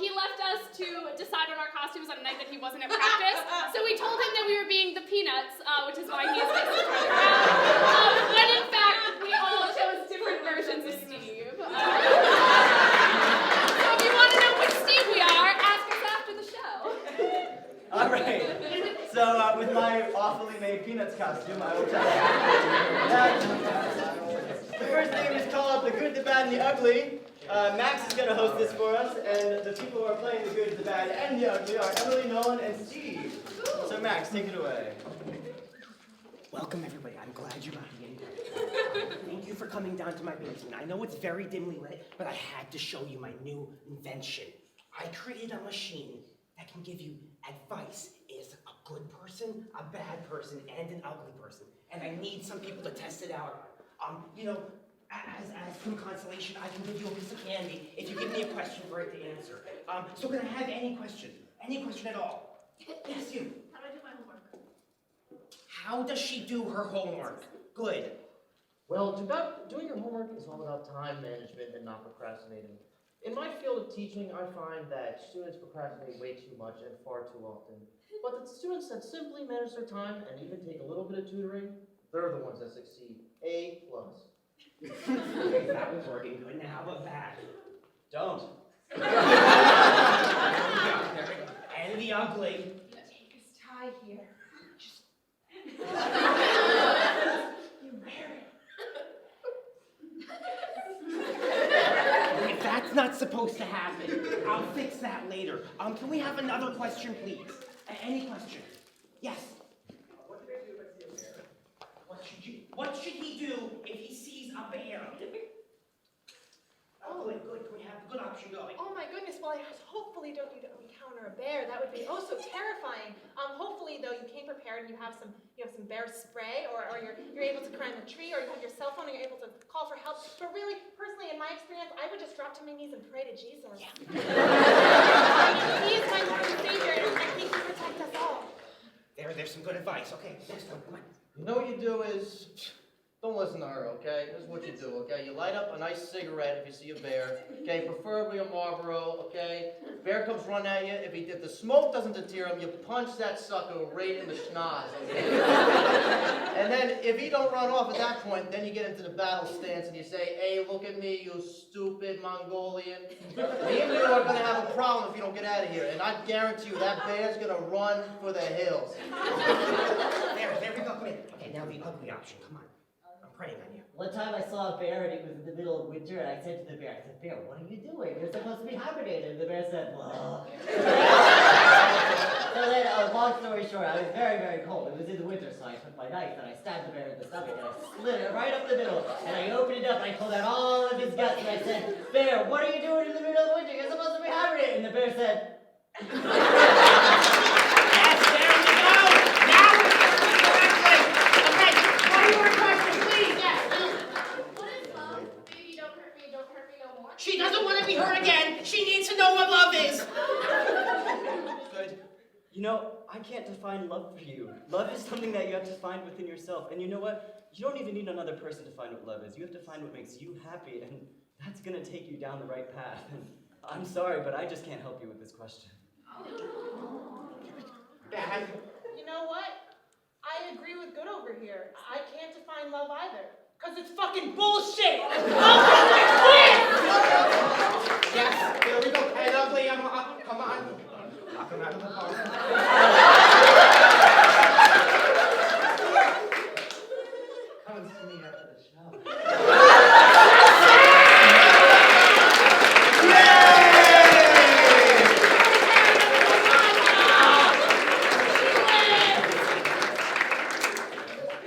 He left us to decide on our costumes on a night that he wasn't at practice. So we told him that we were being the Peanuts, which is why he is facing further around. When in fact, we all chose different versions of Steve. So if you want to know which Steve we are, ask us after the show. All right. So with my awfully made Peanuts costume, I will tell you that the first game is called The Good, the Bad, and the Ugly. Max is going to host this for us, and the people who are playing the good, the bad, and the ugly are Emily, Nolan, and Steve. So Max, take it away. Welcome, everybody. I'm glad you got here. Thank you for coming down to my basement. I know it's very dimly lit, but I had to show you my new invention. I created a machine that can give you advice as a good person, a bad person, and an ugly person. And I need some people to test it out on. As some consolation, I can give you a piece of candy if you give me a question for it to answer. So can I have any question? Any question at all? Yes, you. How do I do my homework? How does she do her homework? Good. Well, doing your homework is all about time management and not procrastinating. In my field of teaching, I find that students procrastinate way too much and far too often. But the students that simply manage their time and even take a little bit of tutoring, they're the ones that succeed. A+. Okay, that was working good. Now how about that? Don't. There we go. And the ugly. Take his tie here. You wear it. If that's not supposed to happen, I'll fix that later. Can we have another question, please? Any question? Yes. What should he do if he sees a bear? Oh, good. Can we have a good option going? Oh my goodness, well hopefully don't you encounter a bear. That would be oh so terrifying. Hopefully though you came prepared and you have some bear spray or you're able to climb a tree or you have your cell phone and you're able to call for help. But really, personally in my experience, I would just drop to my knees and pray to Jesus. Yeah. He is my Lord and Savior and I think he protects us all. There's some good advice. Okay, next one, come on. You know what you do is, don't listen to her, okay? This is what you do, okay? You light up a nice cigarette if you see a bear, okay? Preferably a Marlboro, okay? Bear comes running at you. If the smoke doesn't deter him, you punch that sucker right in the schnoz, okay? And then if he don't run off at that point, then you get into the battle stance and you say, hey, look at me, you stupid Mongolian. Me and you are going to have a problem if you don't get out of here. And I guarantee you that bear's going to run for the hills. There we go. Come in. Okay, now the ugly option. Come on. I'm praying on you. One time I saw a bear and it was in the middle of winter and I said to the bear, Bear, what are you doing? You're supposed to be hibernating. And the bear said, well. So then, long story short, I was very, very cold. It was in the winter, so I took my knife and I stabbed the bear in the stomach and I slit it right up the middle. And I opened it up and I pulled out all of his guts and I said, Bear, what are you doing in the middle of the winter? You're supposed to be hibernating. And the bear said, Yes, there we go. Now we're speaking correctly. Okay, one more question, please. Yes. What is love? Baby, don't hurt me no more. She doesn't want to be hurt again. She needs to know what love is. Good. You know, I can't define love for you. Love is something that you have to find within yourself. And you know what? You don't even need another person to find what love is. You have to find what makes you happy, and that's going to take you down the right path. And I'm sorry, but I just can't help you with this question. Bad. You know what? I agree with Good over here. I can't define love either. Because it's fucking bullshit! Yes, there we go. And ugly, come on. Knock him out of the park. come and see me after the show.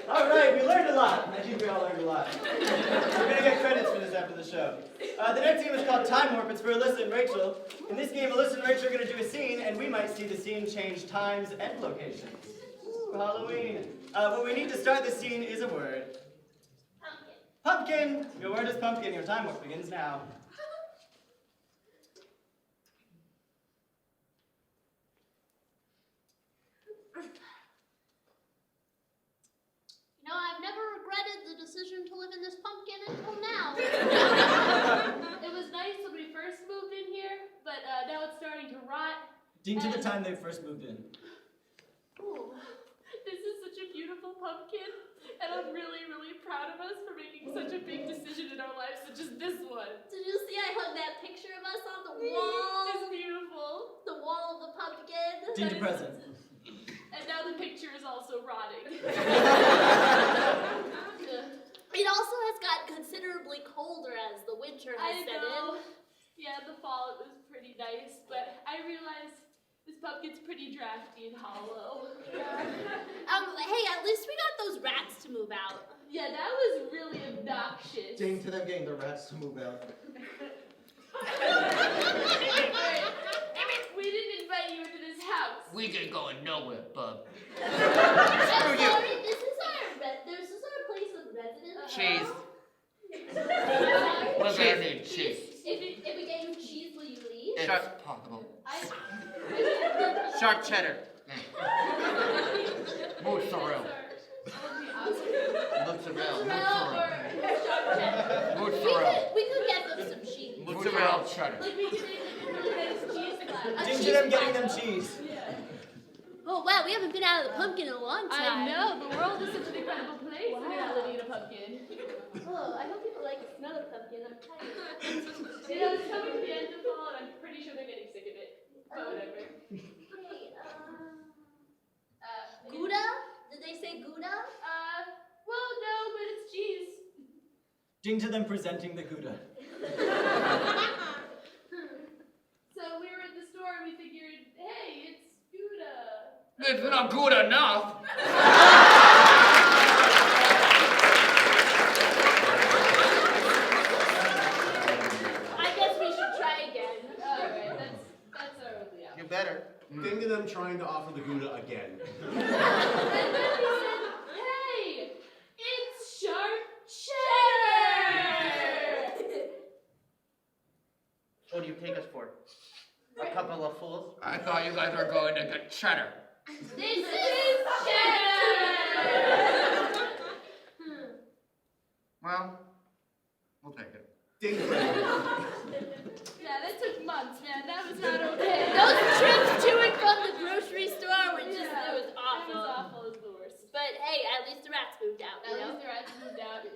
All right, we learned a lot. I think we all learned a lot. We're going to get credits for this after the show. The next game is called Time Warp. It's for Alyssa and Rachel. In this game, Alyssa and Rachel are going to do a scene, and we might see the scene change times and locations. Ooh, Halloween. What we need to start the scene is a word. Pumpkin. Pumpkin! Your word is pumpkin. Your time warp begins now. You know, I've never regretted the decision to live in this pumpkin until now. It was nice when we first moved in here, but Ding to the time they first moved in. Ooh, this is such a beautiful pumpkin, and I'm really, really proud of us for making such a big decision in our lives, such as this one. Did you see I hung that picture of us on the wall? It's beautiful. The wall of the pumpkin? Ding to present. And now the picture is also rotting. It also has gotten considerably colder as the winter has I set know. in. Yeah, the fall it was pretty nice, but I realized this pumpkin's pretty drafty and hollow. Hey, at least we got those rats to move out. Yeah, that was really obnoxious. Ding to them getting the rats to move out. We didn't invite you into this house. We ain't going nowhere, bub. I'm sorry, this is our place of residence. Cheese. Sorry. We're gonna need cheese. If we get you cheese, will you leave? It's possible. I Sharp cheddar. Mozzarella. Mozzarella or sharp cheddar. Mozzarella. We could get them some cheese. Mozzarella cheddar. Like we could make a really nice cheese platter. Ding to them getting them cheese. Oh wow, we haven't been out of the pumpkin in a long I time. know, the world is such an incredible place when you're living in a pumpkin. Oh, I hope people like the smell of pumpkin. I'm tired. You know, it's coming to the end of fall, and I'm pretty sure they're getting sick of it. But whatever. Hey, Gouda? Did they say Gouda? Well, no, but it's cheese. Ding to them presenting the Gouda. So we were at the store and we figured, hey, it's Gouda. It's not good enough. I guess we should try again. Alright, that's our only option. You better. Ding to them trying to offer the Gouda again. And then we said, hey, it's sharp cheddar! What do you take us for? A couple of fools? I thought you guys were going to get cheddar. This is cheddar! Well, we'll take it. Ding to them. Yeah, that took months, man. That was not okay. Those trips to and from the grocery store were just, it was It was awful. awful. It was the worst. But hey, at least the rats moved out, At you know? least the rats moved out.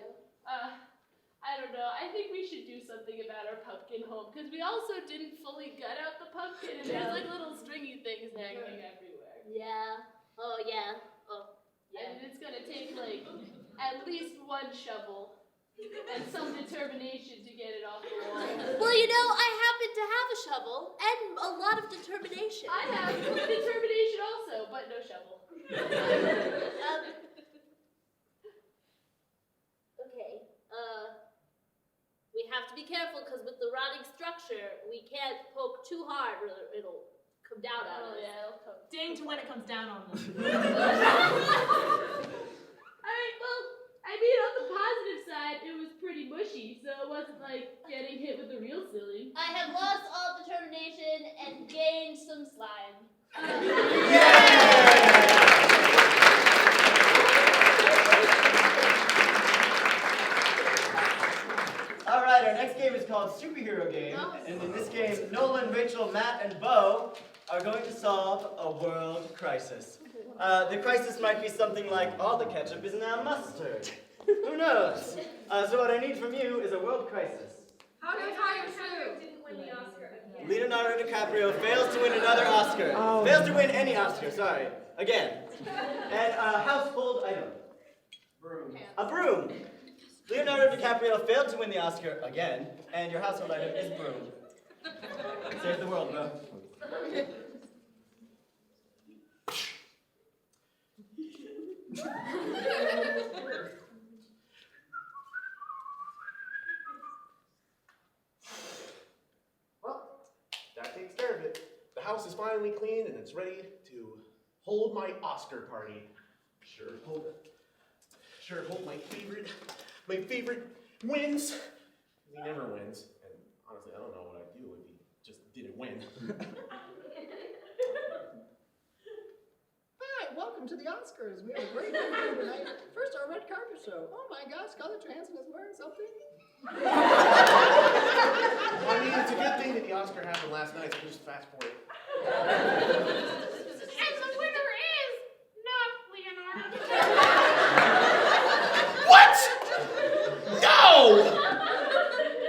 I don't know. I think we should do something about our pumpkin home because we also didn't fully gut out the pumpkin and there's like little stringy things hanging everywhere. Yeah. Oh, yeah. Oh, And yeah. it's gonna take like at least one shovel and some determination to get it off the wall. Well, you know, I happen to have a shovel and a lot of determination. I have determination also, but no shovel. Okay. We have to be careful because with the rotting structure, we can't poke too hard or it'll come down on Oh us. yeah, it'll come. Ding to when it comes down on them. Alright, well, I mean, on the positive side, it was pretty mushy, so it wasn't like getting hit with a real ceiling. I have lost all determination and gained some slime. All right, our next game is called Superhero Game, and in this game, Nolan, Rachel, Matt, and Bo are going to solve a world crisis. The crisis might be something like, all the ketchup is now mustard. Who knows? So what I need from you is a world crisis. How do I tie your shoe? Didn't win the Oscar again. Leonardo DiCaprio fails to win another Oscar. Fails to win any Oscar, sorry. Again. And a household item. Broom. A broom. Leonardo DiCaprio failed to win the Oscar again, and your household item is broom. Save the world, bro. Well, that takes care of it. The house is finally clean and it's ready to hold my Oscar party. Sure hope my favorite wins. He never wins, and honestly, I don't know what I'd do if he just didn't win. Hi, welcome to the Oscars. We have a great night here tonight. First, our red carpet show. Oh my gosh, Scarlett Johansson is wearing something. I mean, it's a good thing that the Oscar happened last night, so just fast forward. And the winner is not Leonardo DiCaprio. What? No!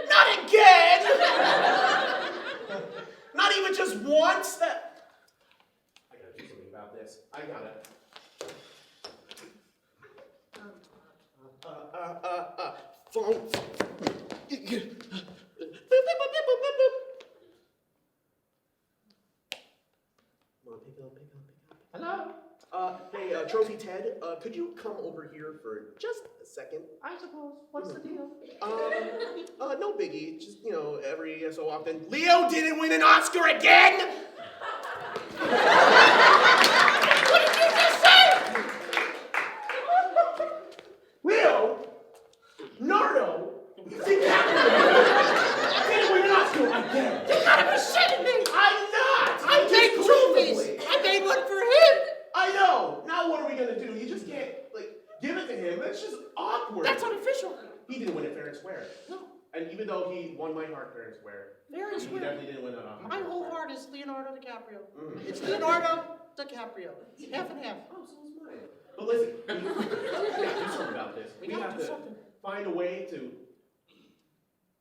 Not again! Not even just once? I gotta do something about this. I gotta. Phone. Come on, pick up. Hello? Hey, Trophy Ted, could you come over here for just a second? I suppose. What's the deal? No biggie. Just, every so often. Leo didn't win an Oscar again! What did you just say? Leo? Nardo? DiCaprio didn't win an Oscar again! You gotta be shitting me! I'm not! I made trophies! I made one for him! I know! Now what are we gonna do? You just can't, give it to him. That's just awkward. That's unofficial. He didn't win it fair and square. No. And even though he won my heart fair and square, Fair and he square. definitely didn't win an Oscar. My whole heart is Leonardo DiCaprio. Mm. It's Leonardo DiCaprio. Half and half. Oh, so is mine. But listen, we gotta do something about this. We gotta have do to something. find a way to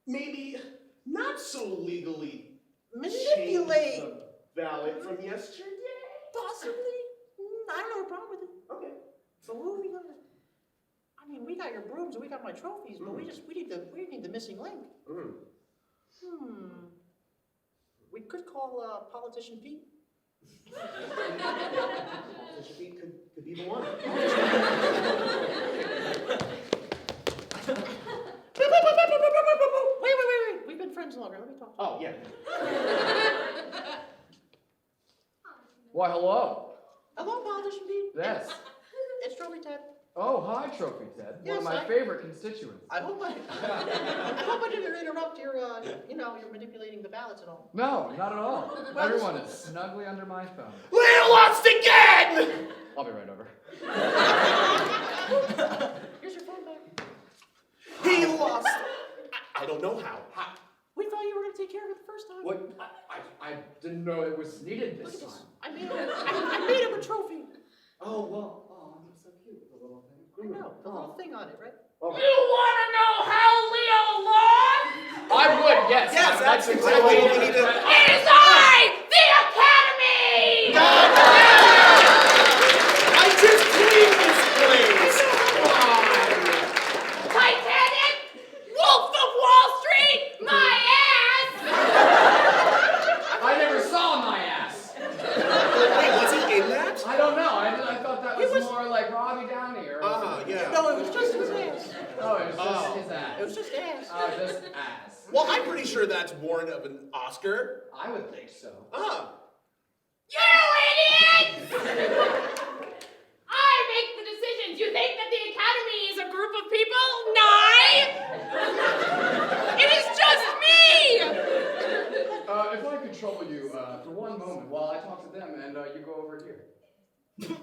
maybe not so legally Manipulate. change the ballot from yesterday. Possibly. I don't have a problem with it. Okay. So who are we gonna? I mean, we got your brooms and we got my trophies, but we need the missing link. Mm. We could call Politician Pete. Politician Pete could be the one. Wait. We've been friends longer. Let me talk. Oh, yeah. Why, hello. Hello, Politician Pete. Yes. It's Trophy Ted. Oh, hi, Trophy Ted. One Yes, of my I- favorite constituents. I hope I didn't interrupt your, you're manipulating the ballots and all. No, not at all. Everyone is snugly under my thumb. Leo lost again! I'll be right over. Here's your phone back. He lost. I don't know how. We thought you were gonna take care of it the first time. What? I didn't know it was needed Look this at this. time. I made him a trophy. Oh, well, he's so cute, the little thing. I know, the little thing on it, right? Oh. You want to know how Leo lost? I would, yes. Yes, I'd that's like to exactly know. what we need to. It is I, the Academy! I just cleaned this place! Titanic, Wolf of Wall Street, my ass! I never saw my ass. Wait, was he in that? I don't know. I thought that was more like Robbie Downey or. Yeah. No, it was just his ass. Oh, it was just his ass. It was just ass. Oh, just ass. Well, I'm pretty sure that's warrant of an Oscar. I would think so. You idiots! I make the decisions. You think that the Academy is a group of people? Nye! It is just me! If I could trouble you for one moment while I talk to them and you go over here.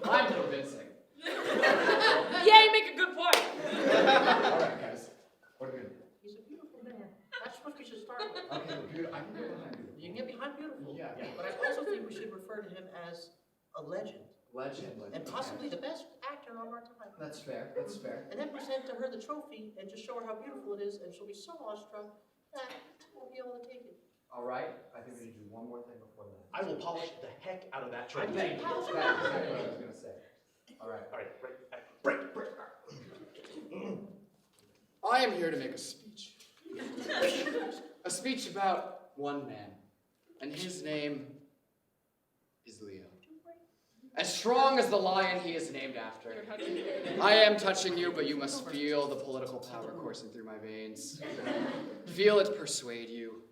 I'm convincing. Yeah, you make a good point. All right, guys. What are we gonna do? He's a beautiful man. That's what we should start with. Okay, I can get behind you. You can get behind beautiful. Yeah. But I also think we should refer to him as a legend. Legend. And possibly the best actor of our time. That's fair. That's fair. And then present to her the trophy and just show her how beautiful it is, and she'll be so awestruck that won't be able to take it. All right. I think we need to do one more thing before that. I will polish the heck out of that I trophy. think that's exactly what I was gonna say. All right. Break. I am here to make a speech. A speech about one man, and his name is Leo. As strong as the lion he is named after. I am touching you, but you must feel the political power coursing through my veins. Feel it persuade you.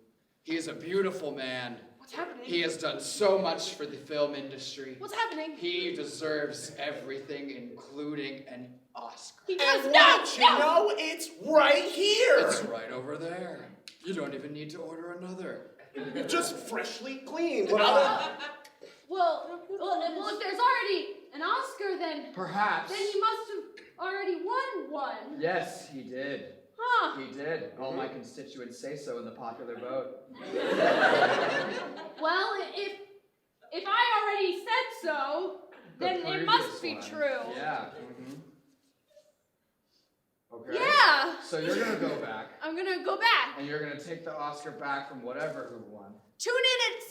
He is a beautiful man. What's happening? He has done so much for the film industry. What's happening? He deserves everything, including an Oscar. He And does won't you know, it's right here! It's right over there. You don't even need to order another. Just freshly cleaned. Well, if there's already an Oscar, then Perhaps. he must have already won one. Yes, he did. Huh. He did. All my constituents say so in the popular vote. Well, if true. Yeah. Okay. Yeah. So you're gonna go back, I'm gonna go back. and you're gonna take the Oscar back from whatever who won. Tune in at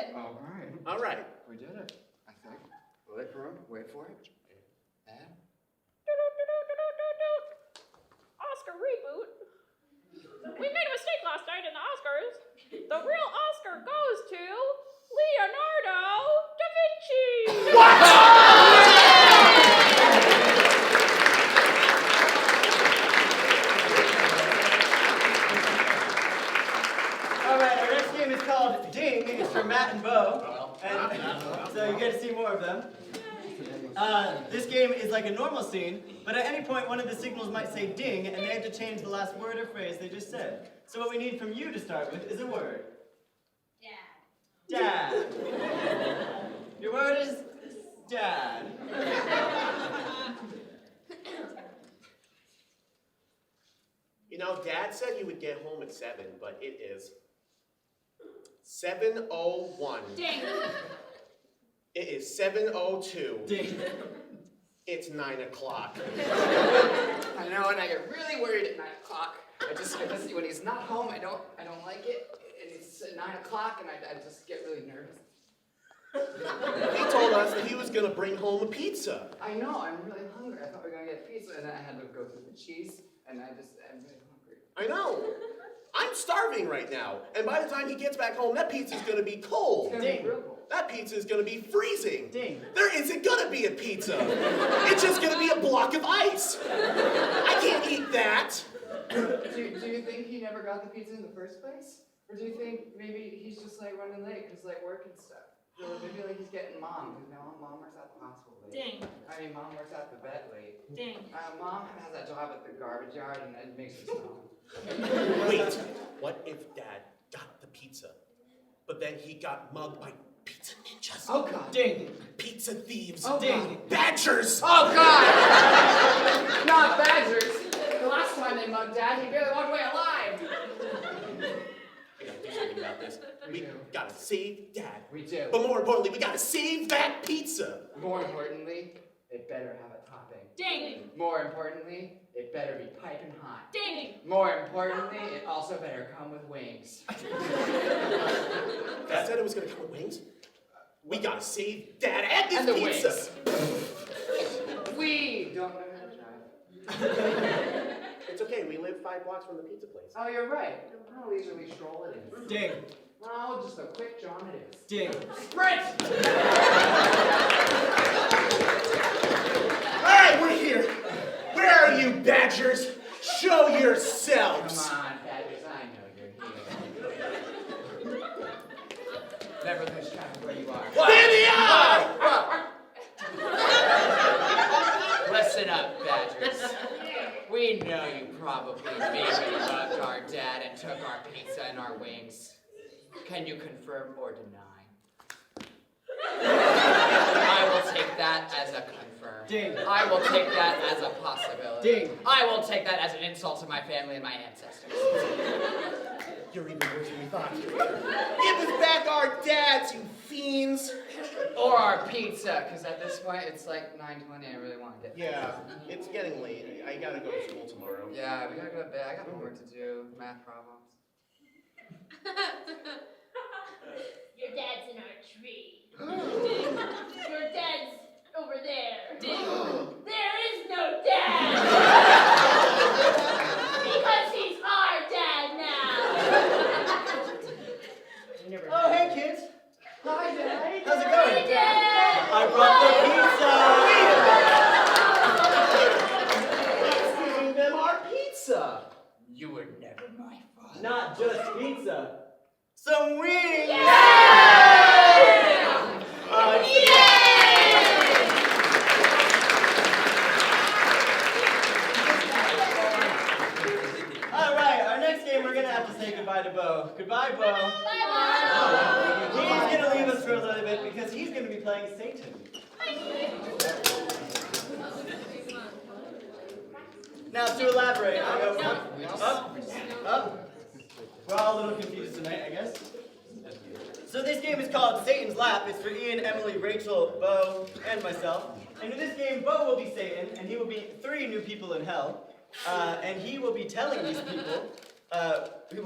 7. All right. All right. We did it. I think. Wait for him. Wait for it. And. Oscar reboot. We made a mistake last night in the Oscars. The real Oscar goes to Leonardo da Vinci. All right, our next game is called Ding. It's for Matt and Bo, and so you get to see more of them. This game is like a normal scene, but at any point one of the signals might say ding, and they have to change the last word or phrase they just said. So what we need from you to start with is a word. Dad. Your word is dad. You know, Dad said he would get home at 7, but it is 7:01. Ding. It is 7:02. Ding. It's 9 o'clock. I know, and I get really worried at 9 o'clock. I just when he's not home, I don't like it. And it's at 9 o'clock, and I just get really nervous. He told us that he was gonna bring home a pizza. I know, I'm really hungry. I thought we were gonna get pizza, and then I had to go through the cheese, and I'm really hungry. I know. I'm starving right now, and by the time he gets back home, that pizza's gonna be cold. It's gonna be real cold. That pizza is gonna be freezing. Ding. There isn't gonna be a pizza. It's just gonna be a block of ice. I can't eat that. Do you think he never got the pizza in the first place? Or do you think maybe he's just like running late because like work and stuff? Or maybe like he's getting mom, because mom works at the hospital late. Ding. I mean, mom works at the vet late. Ding. Mom has that job at the garbage yard and it makes her smell. Wait, what if Dad got the pizza, but then he got mugged by pizza ninjas? Oh God. Ding. Pizza thieves. Oh, Ding. God. Badgers. Oh God! Not badgers. The last time they mugged Dad, he barely walked away alive. We gotta do something about this. We gotta save Dad. We do. But more importantly, we gotta save that pizza. More importantly, it better have a topping. Ding. More importantly, it better be piping hot. Ding. More importantly, it also better come with wings. Dad said it was gonna come with wings. We gotta save Dad and this And the pizza. We don't know how to drive. It's okay, we live 5 blocks from the pizza place. Oh, you're right. I'll leisurely stroll it in. Ding. Oh, just a quick John it is. Ding. Sprint! Alright, we're here. Where are you, Badgers? Show yourselves. Come on, Badgers, I know you're here. Never lose track of where you are. There they are! Listen up, Badgers. We know you probably maybe mugged our dad and took our pizza and our wings. Can you confirm or deny? I will take that as a confirm. Ding. I will take that as a possibility. Ding. I will take that as an insult to my family and my ancestors. You're even worse than we thought. Give us back our dads, you fiends. Or our pizza, because at this point it's like 9:20. I really want to get. Yeah, it's getting late. I gotta go to school tomorrow. Yeah, we gotta go to bed. I got homework to do. Math problems. Your dad's in our tree. Your dad's over there. There is no dad. Because he's our dad now. Oh, hey kids. Hi, Dad. How's it going? Hey, Dad. I brought the pizza. It's giving them our pizza. You were never my father. Not just pizza. Some wings. All right, our next game we're gonna have to say goodbye to Bo. Goodbye, Bo. Bye-bye. He's gonna leave us for a little bit because he's gonna be playing Satan. Now to elaborate, I go up. We're all a little confused tonight, I guess. So this game is called Satan's Lap. It's for Ian, Emily, Rachel, Bo, and myself. And in this game, Bo will be Satan, and he will be 3 new people in hell. And he will be telling these people,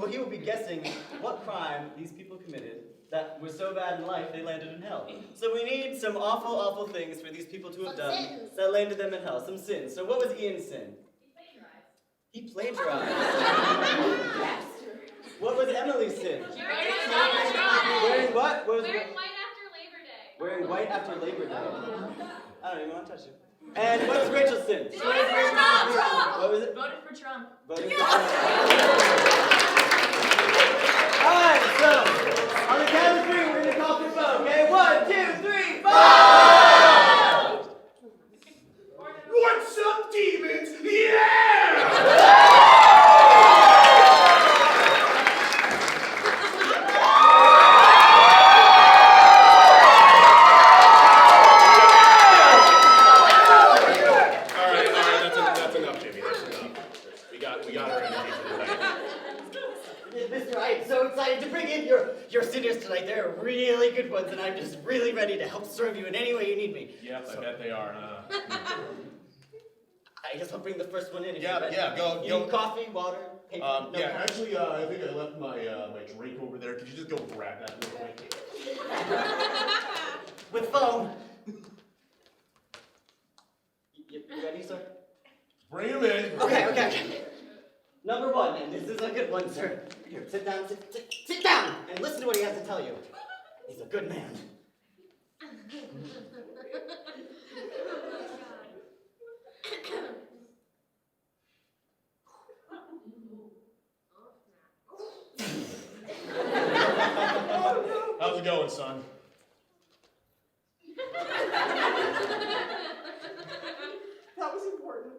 he will be guessing what crime these people committed that was so bad in life they landed in hell. So we need some awful, awful things for these people to have Some done sins. that landed them in hell. Some sins. So what was Ian's sin? He plagiarized. Yes. What was Emily's sin? Wearing what? What was Wearing white after Labor Day. Wearing white after Labor Day. I don't even want to touch it. And what was Rachel's sin? Voted for Trump! What was it? Voted for Trump. Voted for Trump. Alright, so on the count of 3, we're gonna call for Bo, okay? 1, 2, 3, 5! What's up, demons? Yeah! That's enough, Jimmy. That's enough. We got our energy for tonight. Mister, I am so excited to bring in your singers tonight. They're really good ones, and I'm just really ready to help serve you in any way you need me. Yep, I bet they are. I guess I'll bring the first one in. If Yeah, you're ready. yeah, go. You need coffee, water, paper? No Yeah, coffee? actually, I think I left my drink over there. Could you just go grab that real quick? With phone. You ready, sir? Bring him in. Okay. Number 1, and this is a good one, sir. Here, sit down, sit down, and listen to what he has to tell you. He's a good man. How's it going, son? That was important.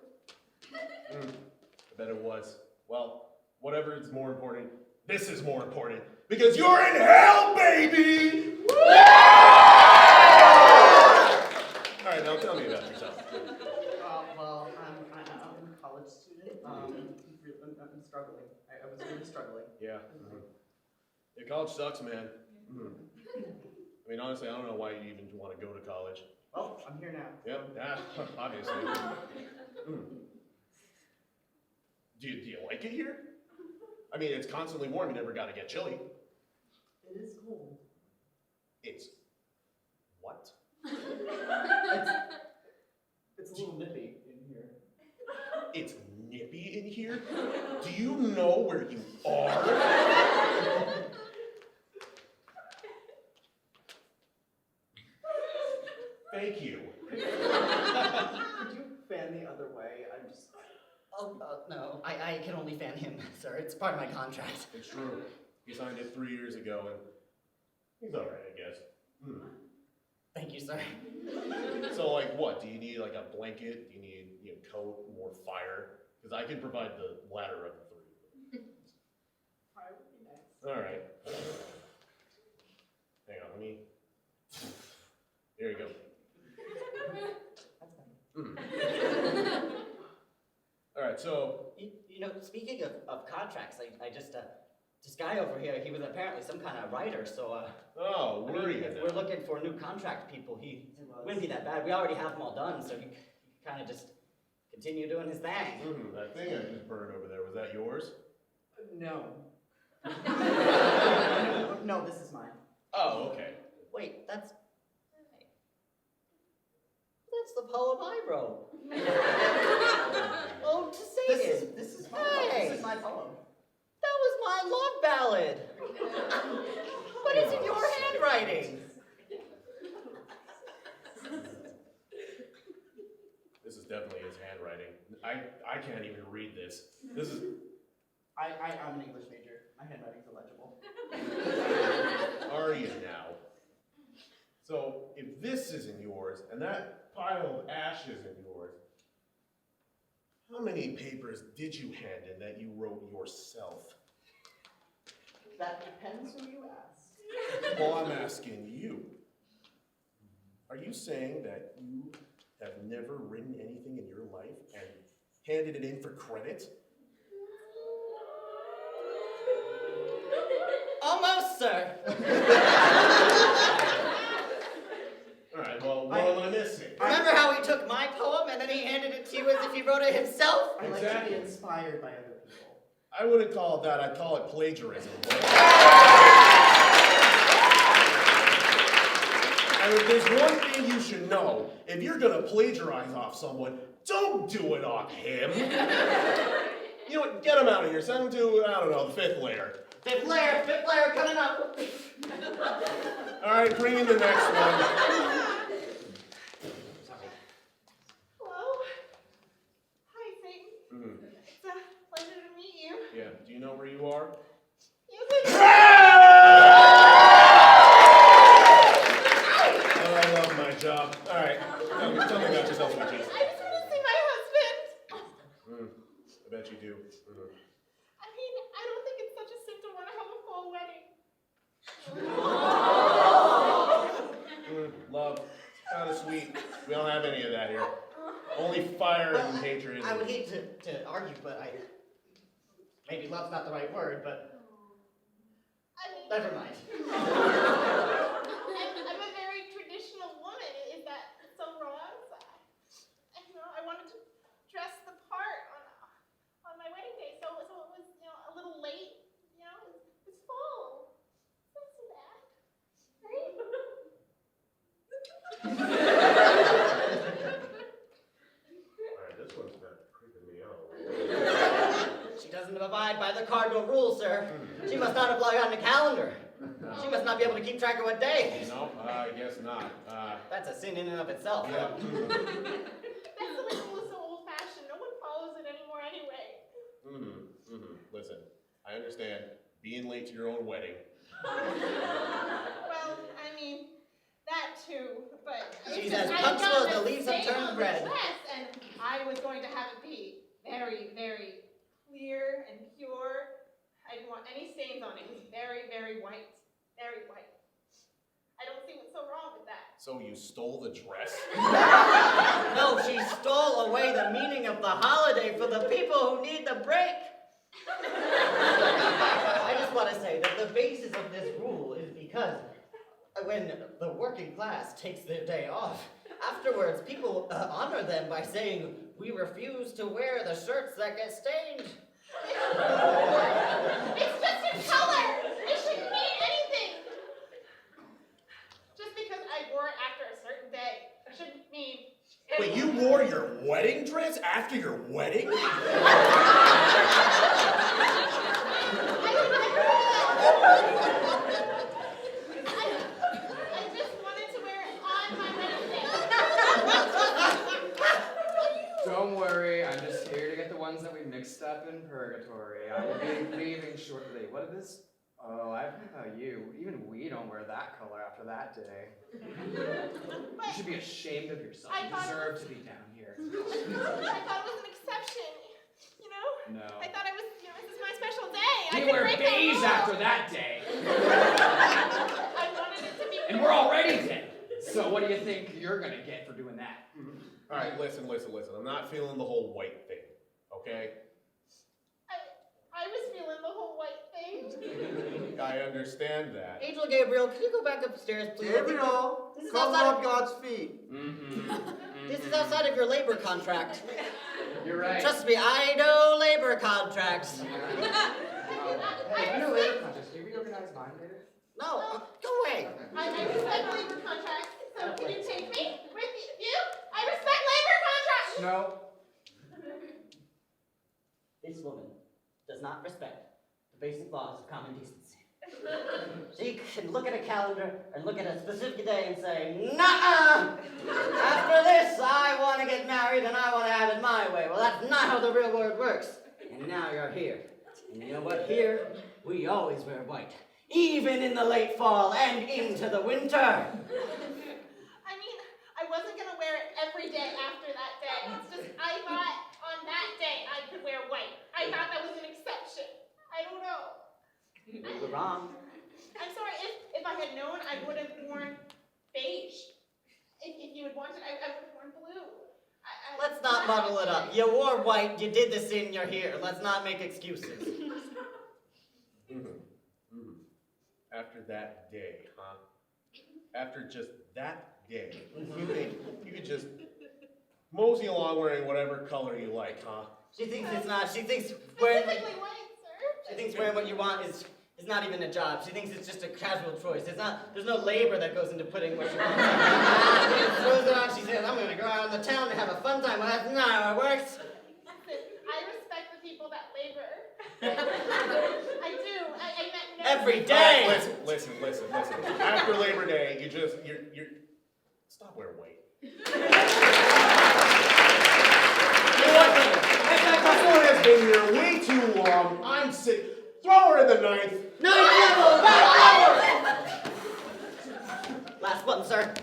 I bet it was. Well, whatever is more important, this is more important. Because you're in hell, baby! Alright, now tell me about yourself. Well, I'm a college student. I'm struggling. I was really struggling. Yeah. Yeah, college sucks, man. I mean, honestly, I don't know why you even want to go to college. Well, I'm here now. Yep, yeah, obviously. Do you like it here? I mean, it's constantly warm. You never got to get chilly. It is cold. It's what? It's a little nippy in here. It's nippy in here? Do you know where you are? Thank you. Could you fan the other way? I'm just... Oh, no, I can only fan him, sir. It's part of my contract. It's true. He signed it 3 years ago, and he's all right, I guess. Thank you, sir. So, like, what? Do you need, like, a blanket? Do you need a coat, more fire? Because I can provide the latter of the 3. Fire would be nice. All right. Hang on, let me... There you go. All right, so... You know, speaking of contracts, I just, this guy over here, he was apparently some kind of writer, so, Oh, were you if now? we're looking for new contract people, he wouldn't be that bad. We already have them all done, so he could kind of just continue doing his thing. That thing I just burned over there, was that yours? No. No, this is mine. Oh, okay. Wait, that's the poem I wrote. Oh, to say it. This is my Hey! This is my poem. That was my love ballad. But it's in your handwriting. This is definitely his handwriting. I can't even read this. This is... I'm an English major. My handwriting's illegible. Are you now? So, if this isn't yours, and that pile of ash isn't yours, how many papers did you hand in that you wrote yourself? That depends who you ask. Well, I'm asking you. Are you saying that you have never written anything in your life and handed it in for credit? Almost, sir. All right, well, what am I missing? Remember how we took wrote it himself? I like to be inspired by other people. I wouldn't call it that. I'd call it plagiarism. I mean, there's one thing you should know. If you're gonna plagiarize off someone, don't do it on him. You know what? Get him out of here. Send him to, I don't know, the fifth layer. Fifth layer coming up. All right, bring in the next one. Hello. Hi, Satan. Mhm. It's a pleasure to meet you. Yeah. Do you know where you are? Yes, Oh, I love my job. All right. Tell me about yourself, sweet cheeks. I just want to see my husband. I bet you do. I mean, I don't think it's such a sin to want to have a full wedding. Love. Kind of sweet. We don't have any of that here. Only fire and hatred. I would hate to argue, but maybe love's not the right word, but I mean, never mind. I'm a very traditional woman. Is that so wrong? I wanted to dress the part on my wedding day, so it was a little late. It's fall. It's not so bad, right? Alright, this one's kind of creeping me out. She doesn't abide by the cardinal rule, sir. She must not have logged on the calendar. She must not be able to keep track of what day. No, I guess not. That's a sin in and of itself. Yeah. That's the way rule is so old-fashioned. No one follows it anymore anyway. Listen, I understand being late to your own wedding. Well, I mean, that too, but She's it's as just, punctual I as the got a leaves of stain turned on the bread. dress, and I was going to have it be very, very clear and pure. I didn't want any stains on it. It was very, very white. Very white. I don't see what's so wrong with that. So you stole the dress? No, she stole away the meaning of the holiday for the people who need the break. I just want to say that the basis of this rule is because when the working class takes their day off, afterwards people honor them by saying, "We refuse to wear the shirts that get stained." It's just a color. It shouldn't mean anything. Just because I wore it after a certain day shouldn't mean Wait, anything. you wore your wedding dress after your wedding? I just wanted to wear it on my wedding day. Don't worry, I'm just here to get the ones that we mixed up in purgatory. I will be leaving shortly. What is this? Oh, I don't know about you. Even we don't wear that color after that day. You should be ashamed of yourself. You deserve to be down here. I thought it was an exception, you know? No. I thought this is my special day. I We could wear break the beige rule. after that day. I wanted it to be. And we're already dead. So what do you think you're gonna get for doing that? Alright, listen. I'm not feeling the whole white thing, okay? I was feeling the whole white thing. I understand that. Angel Gabriel, can you go back upstairs, please? Gabriel, This is come outside rub of- God's feet. This is outside of your labor contract. You're right. Trust me, I know labor contracts. Hey, you know labor contracts. Can you reorganize mine later? No, go away. I respect labor contracts, so can you take me with you? I respect labor contracts! No. This woman does not respect the basic laws of common decency. She can look at a calendar and look at a specific day and say, "Nuh-uh! After this, I want to get married and I want to have it my way." Well, that's not how the real world works. And now you're here. And you know what? Here, we always wear white. Even in the late fall and into the winter. I mean, I wasn't gonna wear it every day after that day. It's just, I thought on that day I could wear white. I thought that was an exception. I don't know. You were wrong. I'm sorry, if I had known, I would have worn beige. If you had wanted, I would have worn blue. Let's not muddle it up. You wore white, you did the sin, you're here. Let's not make excuses. After that day, huh? After just that day, you think you could just mosey along wearing whatever color you like, huh? She thinks it's not. She thinks wearing what, Specifically white, sir. she thinks wearing what you want is not even a job. She thinks it's just a casual choice. There's no labor that goes into putting what she wants. She throws it on. She says, "I'm gonna go out in the town and have a fun time." Well, that's not how it works. Listen, I respect the people that labor. I do. I meant no. Every All day. right, listen. After Labor Day, you're stop wearing weight. This one has been here way too long. I'm sick. Throw her in the ninth. Ninth level. Back level. Last one, sir.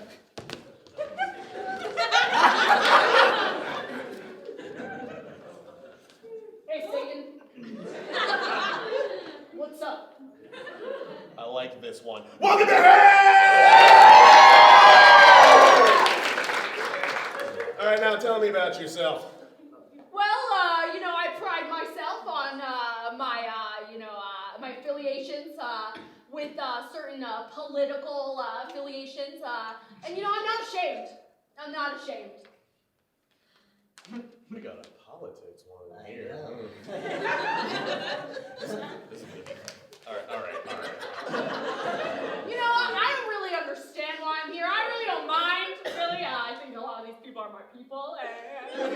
Hey, Satan. What's up? I like this one. Welcome to hell! All right, now tell me about yourself. Well, I pride myself on my affiliations with certain political affiliations, and I'm not ashamed. I'm not ashamed. We got a politics one I here. know. This is good. All right. I don't really understand why I'm here. I really don't mind. Really, I think a lot of these people are my people. I don't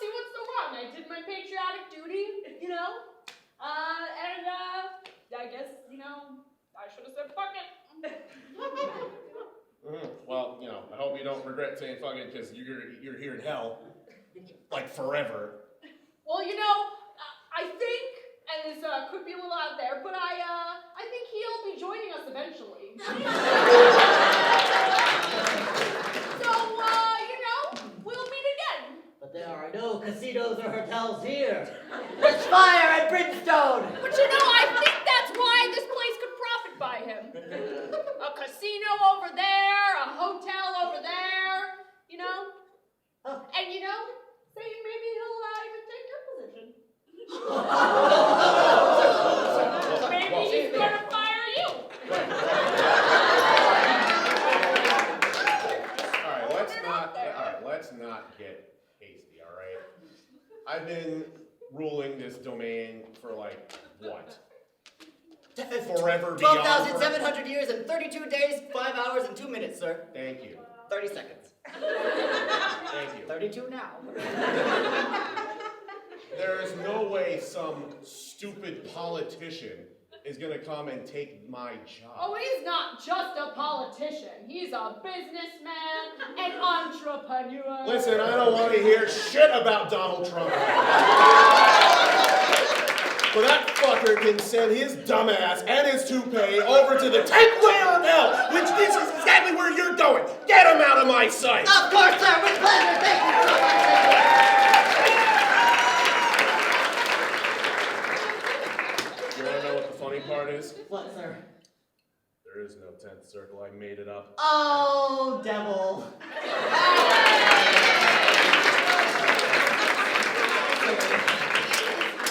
see what's so wrong. I did my patriotic duty, and I guess, I should have said fuck it. Well, I hope you don't regret saying fucking because you're here in hell, like forever. Well, I think, and this could be a little out there, but I think he'll be joining us eventually. So, we'll meet again. But there are no casinos or hotels here. There's fire and brimstone. But I think that's why this place could profit by him. A casino over there, a hotel over there, Oh. And say maybe he'll even take your position. Maybe he's gonna fire you. Let's not get hasty, all right? I've been ruling this domain for what? Forever beyond. 12,700 years and 32 days, 5 hours and 2 minutes, sir. Thank you. 30 seconds. Thank you. 32 now. There is no way some stupid politician is gonna come and take my job. Oh, he's not just a politician. He's a businessman, an entrepreneur. Listen, I don't want to hear shit about Donald Trump. So that fucker can send his dumbass and his toupee over to the 10th layer of hell, which this is exactly where you're going. Get him out of my sight. Of course, sir, with pleasure. Thank you so much. You want to know what the funny part is? What, sir? There is no 10th circle. I made it up. Oh, devil.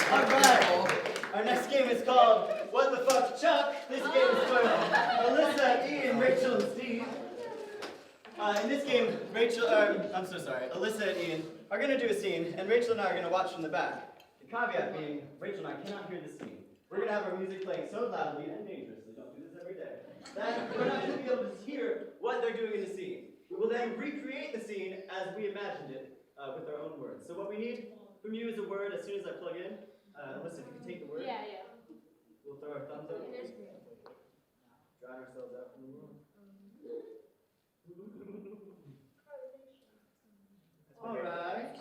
All right. Our next game is called What the Fuck, Chuck? This game is for Alyssa, Ian, Rachel, and Steve. In this game, Alyssa and Ian are going to do a scene, and Rachel and I are going to watch from the back. The caveat being, Rachel and I cannot hear the scene. We're going to have our music playing so loudly and dangerously, don't do this every day, that we're not going to be able to hear what they're doing in the scene. We will then recreate the scene as we imagined it with our own words. So what we need from you is a word as soon as I plug in. Alyssa, if you can take the word. Yeah. We'll throw our thumbs up. Drawing ourselves out from the world. Alright.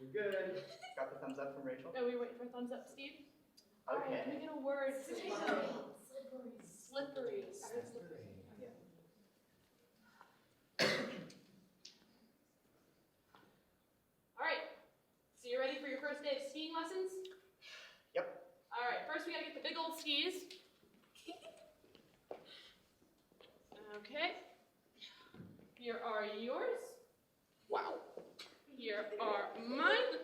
We're good. Got the thumbs up from Rachel. Are we waiting for thumbs up, Steve? Okay. Can we get a word? Slippery. All right. So you ready for your first day of skiing lessons? Yep. All right. First, we gotta get the big old skis. Okay. Here are yours. Wow. Here are mine.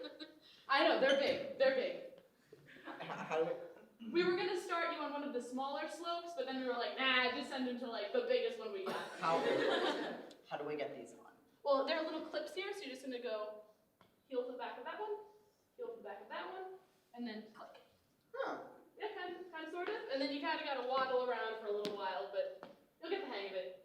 I know they're big. They're big. How do We were gonna start you on one one of the smaller slopes, but then we were like, nah, just send him to like the biggest one we got. How do we get these on? Well, there are little clips here, so you're just gonna go heel to the back of that one, heel to the back of that one, and then click. Huh. Yeah, kind of, sort of. And then you kind of gotta waddle around for a little while, but you'll get the hang of it.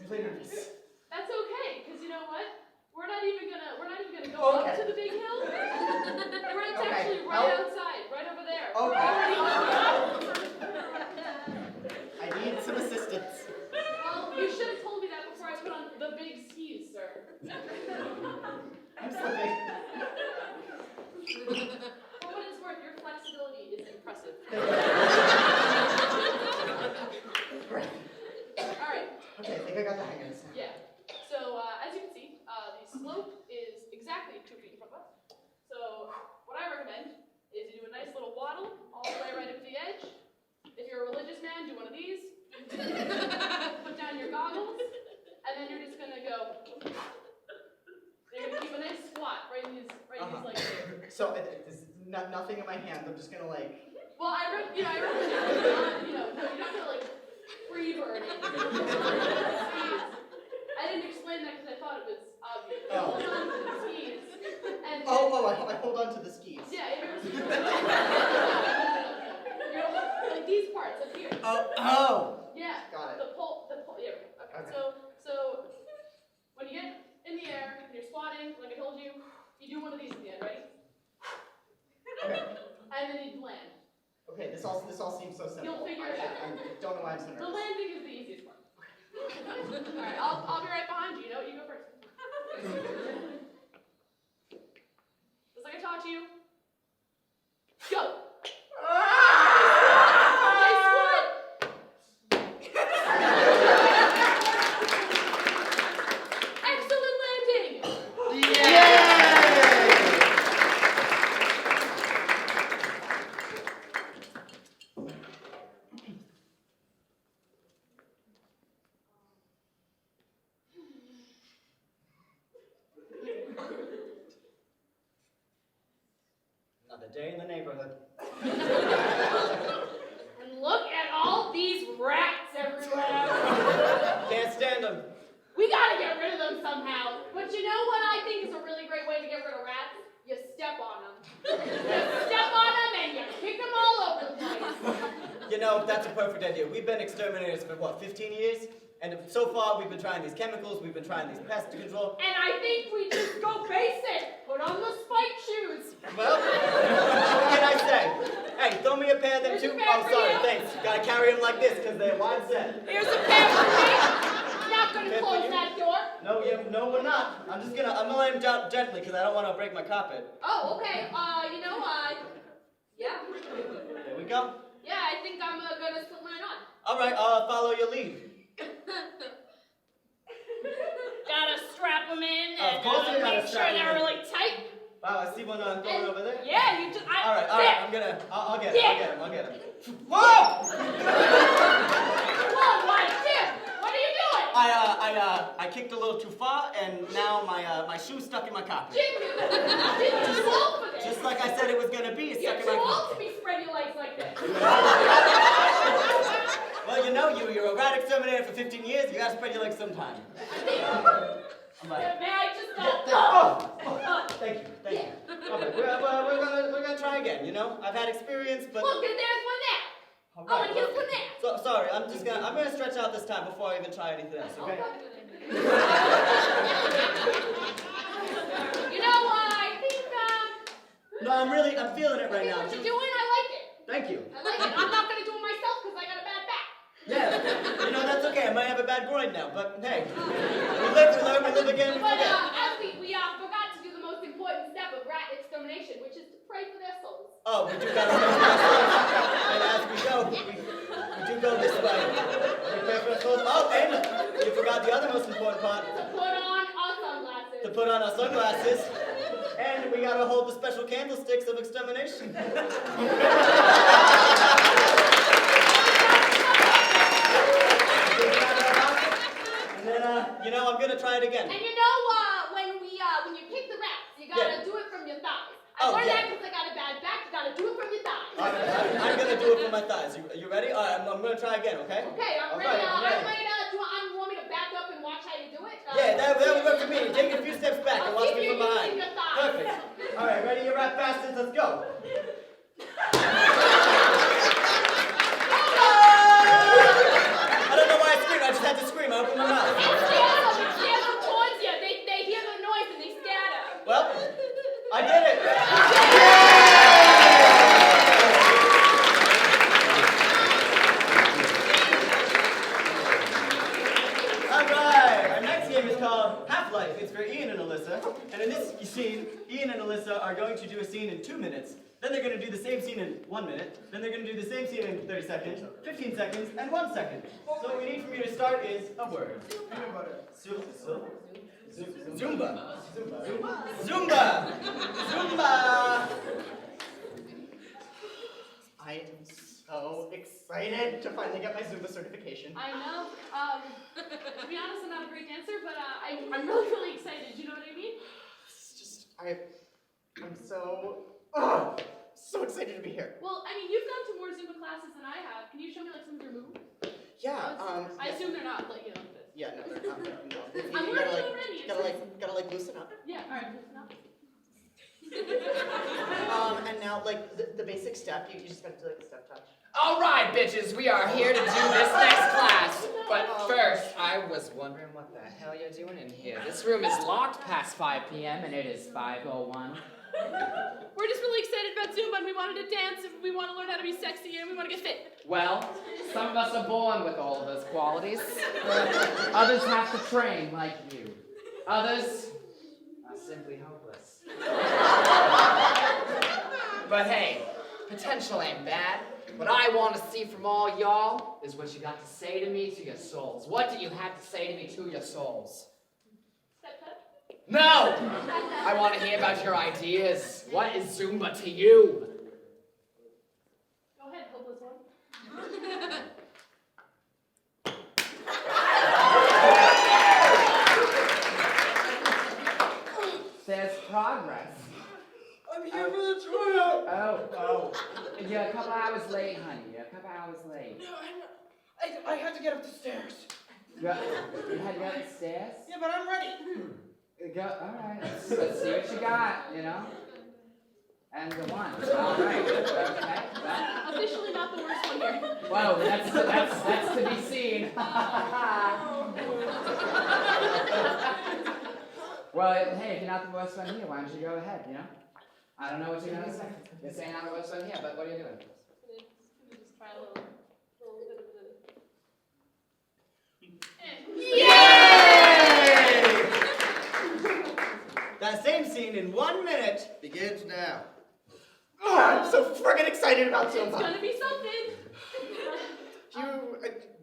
Really nervous. That's okay, because you know what? We're not even gonna go up to the big hill. It's actually right outside, right over there. Okay. Already I need some assistance. Well, you should have told me that before I put on the big skis, sir. I'm slipping. For what it's worth, your flexibility is impressive. All right. Okay, I think I got the hang of this now. Yeah. So as you can see, the slope is exactly 2 feet in front of us. So what I recommend is you do a nice little waddle all the way right up to the edge. If you're a religious man, do one of these. Put down your goggles, and then you're just gonna go. You're gonna keep a nice squat right in these legs here. So there's nothing in my hands. I'm just gonna like. Well, I recommend not, you're not gonna like freebird it. I didn't explain that because I thought it was obvious. Oh. Hold on to the skis. And I hold on to the skis. yeah, you're like these parts up here. Oh. Yeah. Got it. The pole. Yeah. Okay. So when you get in the air and you're squatting, like I told you, you do one of these at the end. Ready? Okay. And then you land. Okay. This all seems so simple. You'll figure it out. I don't know why I'm so The nervous. landing is the easiest part. All right, I'll be right behind you. You go first. Just like I taught you. Go. Nice squat. Excellent landing. Yay! Another day in the neighborhood. And look at all these rats everywhere. Can't stand them. We gotta get rid of them somehow. But you know what I think is a really great way to get rid of rats? You step on them. You step on them and you kick them all over the place. You know, that's a perfect idea. We've been exterminators for what, 15 years? And so far we've been trying these chemicals, we've been trying these pest control. And I think we just go basic. Put on the spike shoes. Well, what can I say? Hey, throw me a pair of them Here's too. a pair Oh, for sorry, you. thanks. Gotta carry them like this because they're wide set. Here's a pair for me. Not gonna Pair for close you. that door. No, we're not. I'm gonna let him down gently because I don't want to break my carpet. Oh, okay. Yeah. There we go. Yeah, I think I'm gonna slip mine on. All right, I'll follow your lead. Gotta strap them in Of and course you gotta make sure strap 'em they're in. really tight. Wow, I see one going over there. Yeah, you just. All right, there. I'll get him. Yeah. I'll get him. Whoa! Whoa, what? Jim, what are you doing? I kicked a little too far, and now my shoe's stuck in my carpet. Jim, you're too old for this. Just like I said it was gonna be, it's You're stuck too in my old carpet. to be spreading your legs like this. Well, you know you're a rat exterminator for 15 years. You gotta spread your legs sometime. I'm like, May I just thank you. Okay, we're gonna try again. You know, I've had experience, but. Look, and there's one there. All Oh, right, and here's one there. So sorry, I'm gonna stretch out this time before I even try anything else. Okay. You know, I think, No, I'm feeling it right now. what you're doing, I like it. Thank you. I like it. I'm not gonna do it myself because I got a bad back. Yeah, you know, that's okay. I might have a bad groin now, but hey. We live, we learn, we live again, we But forget. as we forgot to do the most important step of rat extermination, which is to pray for their souls. Oh, we do gotta and as we go, we do go this way. We pray for our souls. Oh, and you forgot the other most important part. To put on our sunglasses. To put on our sunglasses. And we gotta hold the special candlesticks of extermination. And then, you know, I'm gonna try it again. And you know, when you kick the rats, you gotta do Oh, learned yeah. that because I got a bad back. You gotta do it from your thighs. I'm gonna do it for my thighs. You ready? All right, I'm gonna try again, okay? Okay, I'm All ready. right, I'm ready. You want me to back up and watch how you do it? Yeah, that would work for me. Take a few steps back and I'll watch keep me you from behind. using your thighs. Perfect. All right, ready? You're rap bastards. Let's go. I don't know why I screamed. I just had to scream. I opened my mouth. It scares them towards you. They hear the noise and they scatter. Well, I did it. All right. Our next game is called Half-Life. It's for Ian and Alyssa. And in this scene, Ian and Alyssa are going to do a scene in 2 minutes. Then they're going to do the same scene in 1 minute. Then they're going to do the same scene in 30 seconds, 15 seconds, and 1 second. So what we need from you to start is a word. Zumba. Zumba. Zumba. I am so excited to finally get my Zumba certification. I know. To be honest, I'm not a great dancer, but I'm really excited. You know what I mean? It's just, I'm so excited to be here. Well, I mean, you've gone to more Zumba classes than I have. Can you show me like some of your moves? Yeah, I assume they're not like this. Yeah, no, they're not. No. I'm You learning gotta, already. gotta loosen up. Yeah. All right. Listen up. And now, like, the basic step, you just gotta do, like, a step touch. All right, bitches, we are here to do this next class. But first, I was wondering what the hell you're doing in here. This room is locked past 5 p.m. and it is 5:01. We're just really excited about Zumba and we wanted to dance and we want to learn how to be sexy and we want to get fit. Well, some of us are born with all of those qualities. Others have to train like you. Others are simply hopeless. But hey, potential ain't bad. What I want to see from all y'all is what you got to say to me to your souls. What do you have to say to me to your souls? Step touch. No! I want to hear about your ideas. What is Zumba to you? Go ahead, hopeless one. There's progress. I'm here for the tryout. Oh. You're a couple hours late, honey. You're a couple hours late. No, I had to get up the stairs. You had to go upstairs? Yeah, but I'm ready. Go, all right. Let's see what you got, you know? And the one. All right. Okay. Well, Officially not the worst one here. whoa, that's to be seen. Well, hey, if you're not the worst one here, why don't you go ahead, you know? I don't know what you're gonna say. You're saying I'm the worst one here, but what are you doing? Just try a little bit of That same scene in 1 minute. Begins now. Oh, I'm so friggin' excited about It's Zumba. gonna be something.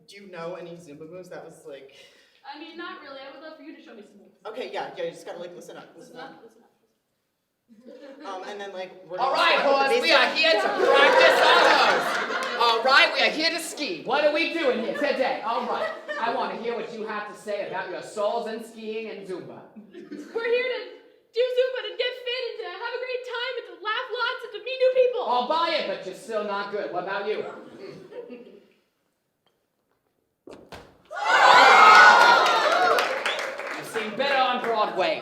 Do you know any Zumba moves that was like... I mean, not really. I would love for you to show me some moves. Okay, yeah, you just gotta, like, listen up. Listen up. And then, like, we're All gonna right, start with boys, the we are basic- here to practice our moves. All right, we are here to ski. What are we doing here today? All right, I want to hear what you have to say about your souls and skiing and Zumba. We're here to do Zumba and get fit and to have a great time and to laugh lots and to meet new people. I'll buy it, but you're still not good. What about you? I've seen better on Broadway.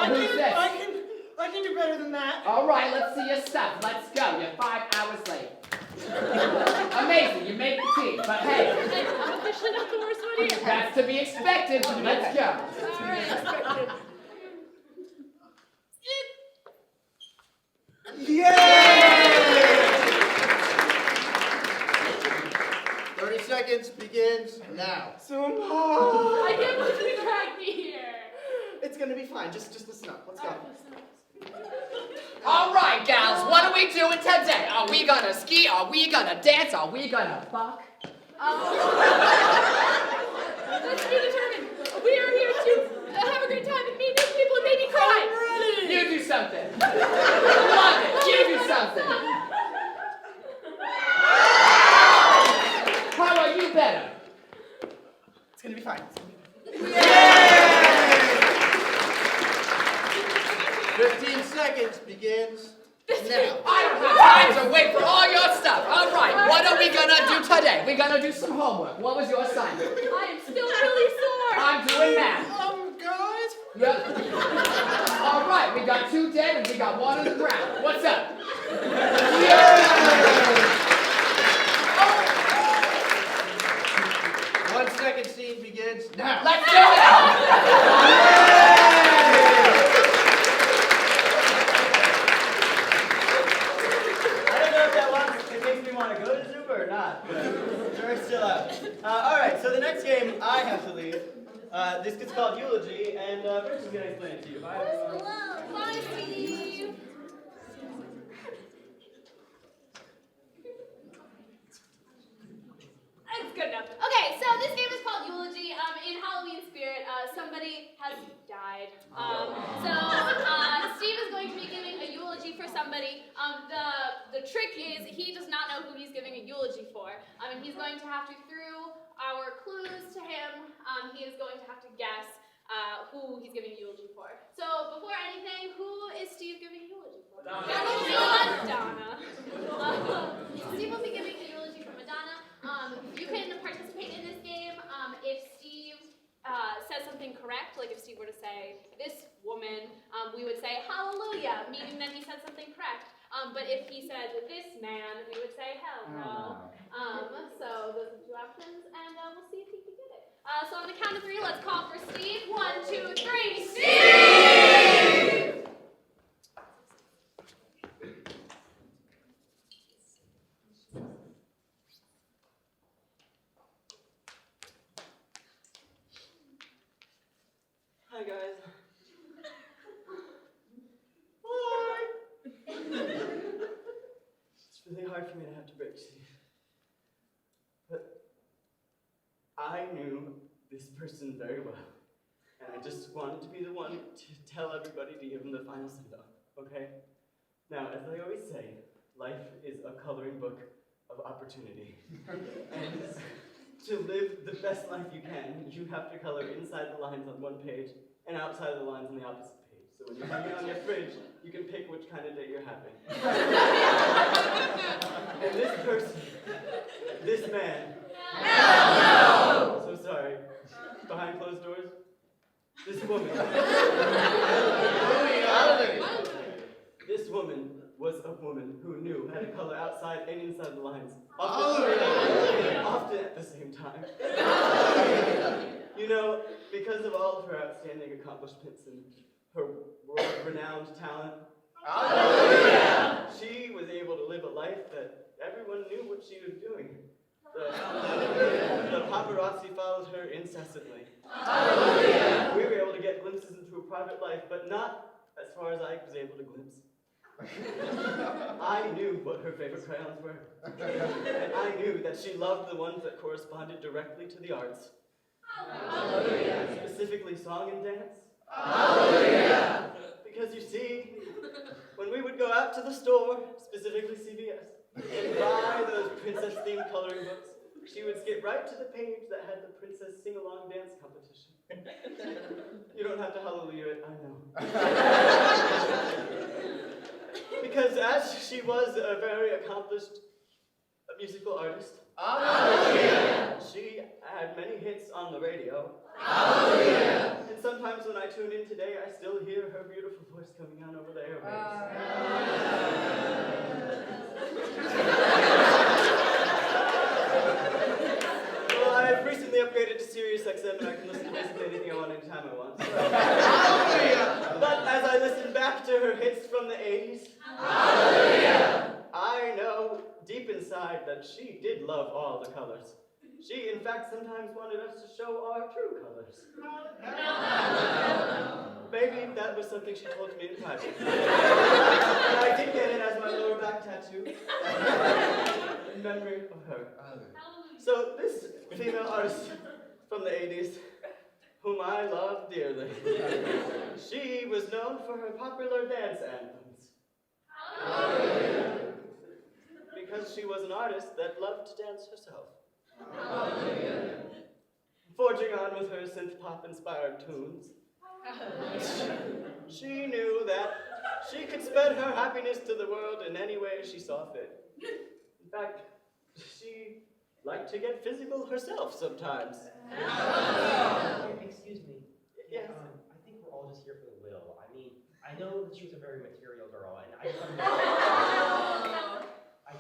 Who's this? I can do better than that. All right, let's see your stuff. Let's go. You're 5 hours late. Amazing, you make the team. But hey, I'm officially not the worst one here. that's to be expected. Let's go. All right, expected. Yay! 30 seconds begins now. Zumba! I can't believe you dragged me here. It's gonna be fine. Just listen up. Let's go. All right, gals, what are we doing today? Are we gonna ski? Are we gonna dance? Are we gonna fuck? Let's be determined. We are here to have a great time and meet new people and maybe cry. You do something. Love it. You do something. How are you better? It's gonna be fine. 15 seconds begins now. I don't have time to wait for all your stuff. All right, what are we gonna do today? We're gonna do some homework. What was your assignment? I am still really sore. I'm doing math. Guys. Yep. All right, we got 2 dead and we got 1 on the ground. What's up? Yeah! 1 second scene begins now. Let's do it! I don't know if that makes me want to go to Zuba or not, but jury's still out. All right, so the next game I have to lead. This is called Eulogy, and Rich is going to explain it to you. Bye, everyone. Bye, Steve. It's good enough. Okay, so this game is called Eulogy. In Halloween spirit, somebody has died. Steve is going to be giving a eulogy for somebody. The trick is he does not know who he's giving a eulogy for. And he's going to have to, through our clues to him, he is going to have to guess who he's giving a eulogy for. So before anything, who is Steve giving a eulogy for? Madonna. Steve will be giving a eulogy for Madonna. You can participate in this game if Steve says something correct, like if Steve were to say, this woman, we would say, hallelujah, meaning that he said something correct. But if he said, this man, we would say, hell no. So those are the 2 options, and we'll see if he can get it. So on the count of 3, let's call for Steve. 1, 2, 3, Steve! Hi, guys. Hi. It's really hard for me to have to break to you. But I knew this person very well. And I just wanted to be the one to tell everybody to give them the final send-off, okay? Now, as I always say, life is a coloring book of opportunity. And to live the best life you can, you have to color inside the lines on one page and outside of the lines on the opposite page. So when you're hanging on your fridge, you can pick which kind of day you're having. And this person, this man, so sorry, behind closed doors, this woman, this woman was a woman who knew how to color outside and inside the lines, often at the same time. You know, because of all of her outstanding accomplishments and her world-renowned talent, she was able to live a life that everyone knew what she was doing. The paparazzi followed her incessantly. We were able to get glimpses into her private life, but not as far as I was able to glimpse. I knew what her favorite crayons were. And I knew that she loved the ones that corresponded directly to the arts. Specifically song and dance. Because you see, when we would go out to the store, specifically CVS, and buy those princess-themed coloring books, she would skip right to the page that had the princess sing-along dance competition. You don't have to hallelujah it, I know. Because as she was a very accomplished musical artist, she had many hits on the radio. And sometimes when I tune in today, I still hear her beautiful voice coming out over the airwaves. Well, I've recently upgraded to Sirius XM and I can listen to basically anything I want anytime I want. But as I listen back to her hits from the 80s, I know deep inside that she did love all the colors. She, in fact, sometimes wanted us to show our true colors. Maybe that was something she told me in private. And I did get it as my lower back tattoo in memory of her. So this female artist from the 80s, whom I love dearly, she was known for her popular dance anthems. Because she was an artist that loved to dance herself. Forging on with her synth-pop inspired tunes, she knew that she could spread her happiness to the world in any way she saw fit. In fact, she liked to get physical herself sometimes. Excuse me. Yes. I think we're all just here for the will. I mean, I know that she was a very material girl, and I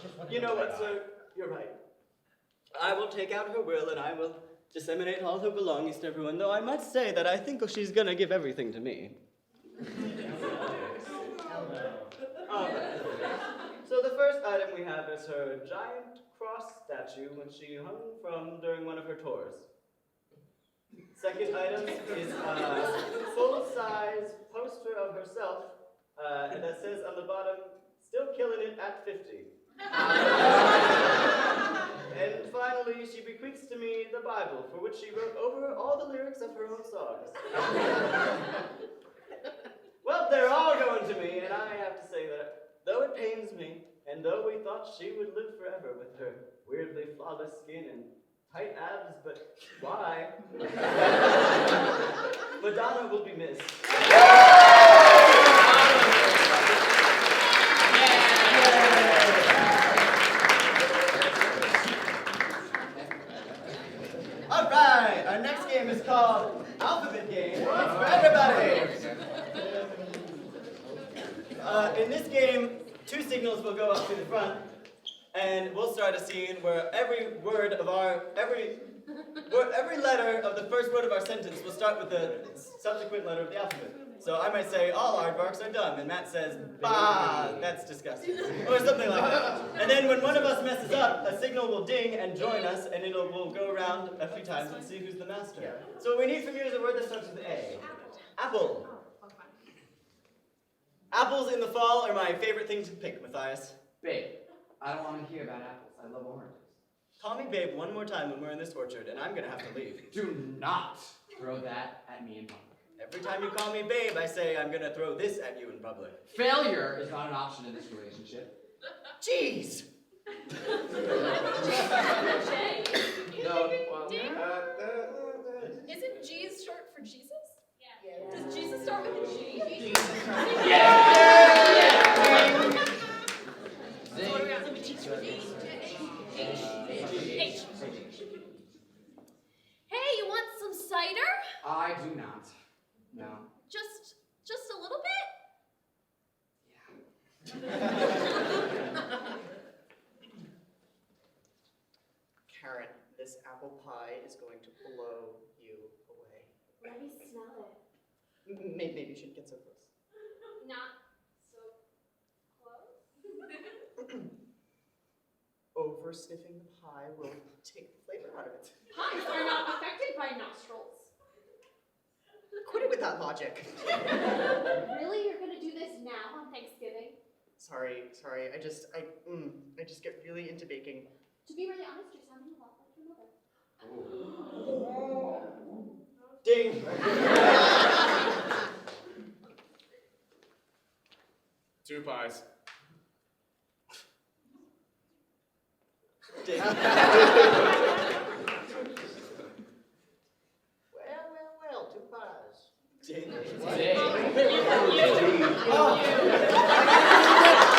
just want to You know what, sir? You're right. I will take out her will and I will disseminate all her belongings to everyone, though I must say that I think she's gonna give everything to me. So the first item we have is her giant cross statue which she hung from during one of her tours. Second item is a full-size poster of herself that says on the bottom, "Still killing it at 50." And finally, she bequeaths to me the Bible, for which she wrote over all the lyrics of her own songs. Well, they're all going to me, and I have to say that though it pains me, and though we thought she would live forever with her weirdly flawless skin and tight abs, but why? Madonna will be missed. All right, our next game is called Alphabet Game. It's for everybody. In this game, two signals will go up to the front, and we'll start a scene where every letter of the first word of our sentence will start with the subsequent letter of the alphabet. So I might say, all aardvarks are dumb, and Matt says, bah, that's disgusting, or something like that. And then when one of us messes up, a signal will ding and join us, and we'll go around a few times and see who's the master. So what we need from you is a word that starts with A. Apple. Apples in the fall are my favorite thing to pick, Matthias. Babe, I don't want to hear about apples. I love oranges. Call me babe one more time when we're in this orchard, and I'm gonna have to leave. Do not throw that at me in public. Every time you call me babe, I say I'm gonna throw this at you in public. Failure is not an option in this relationship. Jeez! No, Isn't G's short for Jesus? Yeah. Does Jesus start with a G? H. Hey, you want some cider? I do not. No. Just a little bit? Karen, this apple pie is going to blow you away. Let me smell it. Maybe you should get so close. Not so close. Over sniffing the pie will take the flavor out of it. Pies are not affected by nostrils. Quit it with that logic. Really? You're gonna do this now on Thanksgiving? Sorry. I just get really into baking. To be really honest, you're sounding a lot like your mother. Ding! Two pies. Ding. Well, two pies. Ding. Oh!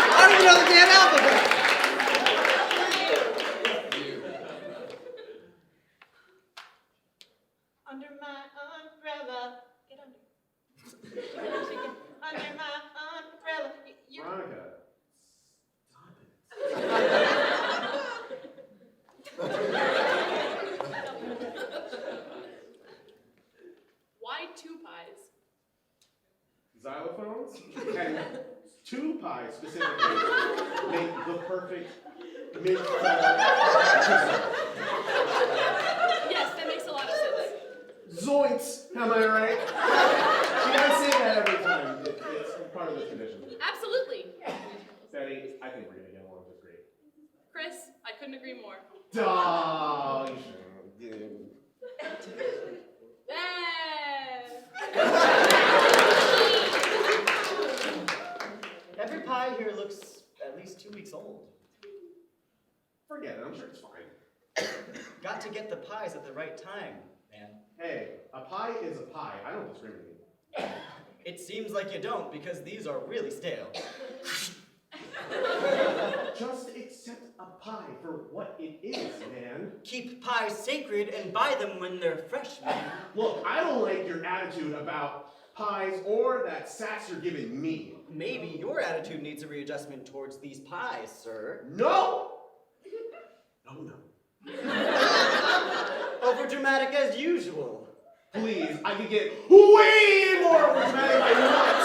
I don't even know the damn alphabet! Under my umbrella. Get under. Under my umbrella. You're Veronica. Why two pies? Xylophones and two pies specifically make the perfect mid-fall. Yes, that makes a lot of sense. Zoinks! Am I right? She does say that every time. It's part of the tradition. Absolutely. Betty, I think we're gonna get along just great. Chris, I couldn't agree more. Dog. Every pie here looks at least 2 weeks old. Forget it. I'm sure it's fine. Got to get the pies at the right time, man. Hey, a pie is a pie. I don't discriminate. It seems like you don't, because these are really stale. Just accept a pie for what it is, man. Keep pies sacred and buy them when they're fresh, man. Look, I don't like your attitude about pies or that sass you're giving me. Maybe your attitude needs a readjustment towards these pies, sir. No! No. Overdramatic as usual. Please, I could get way more dramatic than what?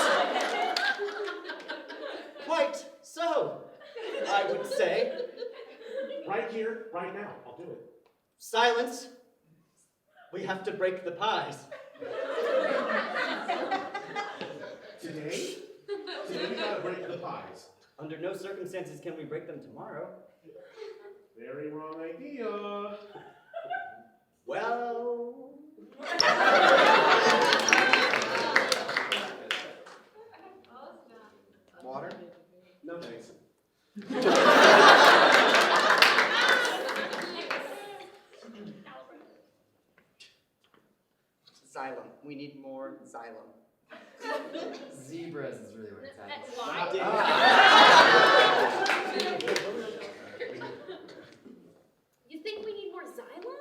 Quite so, I would say. Right here, right now. I'll do it. Silence. We have to break the pies. Today? Today we gotta break the pies. Under no circumstances can we break them tomorrow. Very wrong idea. Well... Water? No thanks. Xylem. We need more xylem. Zebras is really where it's at. That's why. You think we need more xylem?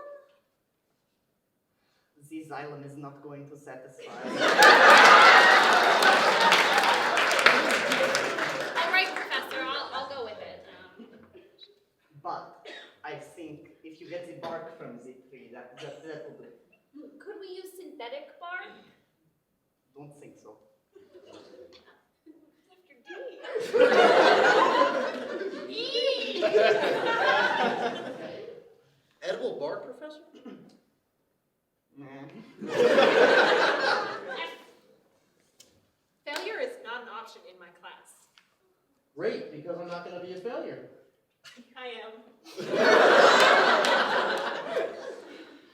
The xylem is not going to satisfy. All right, Professor, I'll go with it. But I think if you get the bark from the tree, that will do. Could we use synthetic bark? Don't think so. Edible bark, Professor? Failure is not an option in my class. Great, because I'm not gonna be a failure. I am.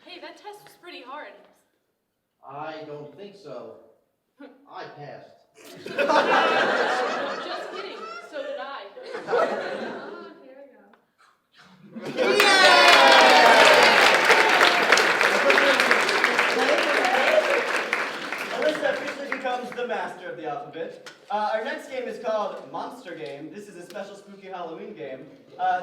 Hey, that test was pretty hard. I don't think so. I passed. Just kidding. So did I. Alyssa officially becomes the master of the alphabet. Our next game is called Monster Game. This is a special spooky Halloween game.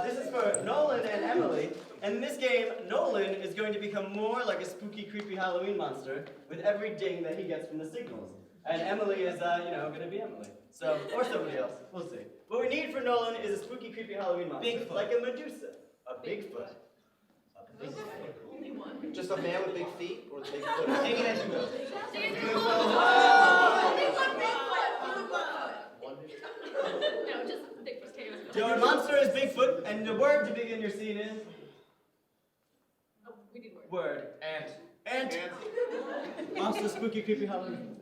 This is for Nolan and Emily. And in this game, Nolan is going to become more like a spooky, creepy Halloween monster with every ding that he gets from the signals. And Emily is, going to be Emily. So, or somebody else. We'll see. What we need for Nolan is a spooky, creepy Halloween monster. Bigfoot. Like a Medusa. A Bigfoot. Just a man with big feet or big foot? Take it as you will. One big No, just Bigfoot. Take it as Your monster is Bigfoot, and the word to begin your scene is? Oh, we need word. Word. Ant. Ant. Monster, spooky, creepy Halloween.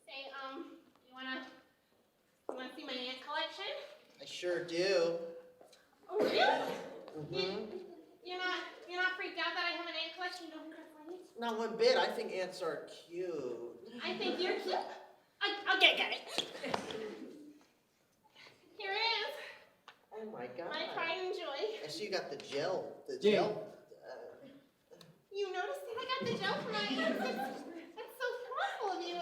Say, you wanna see my ant collection? I sure do. Oh, really? Mm-hmm. You're not freaked out that I have an ant collection? You know who could find it? Not one bit. I think ants are cute. I think you're cute. I'll get it. Here it is. Oh my god. My pride and joy. I see you got the gel. The Jane. gel. You noticed that I got the gel for my ants? That's so thoughtful of you.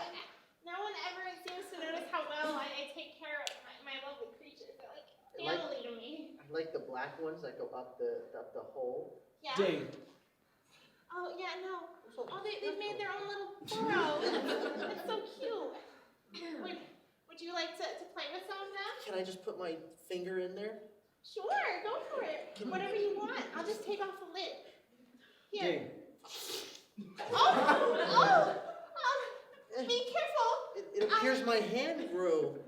No one ever seems to notice how well I take care of my lovely creatures. They're like family to me. I like the black ones that go up the hole. Yeah. Ding. Oh, yeah, no. Oh, they've made their own little burrow. It's so cute. Would you like to play with some of them? Can I just put my finger in there? Sure, go for it. Whatever you want. I'll just take off the lid. Here. Ding. Oh! Be careful. It appears my hand grew.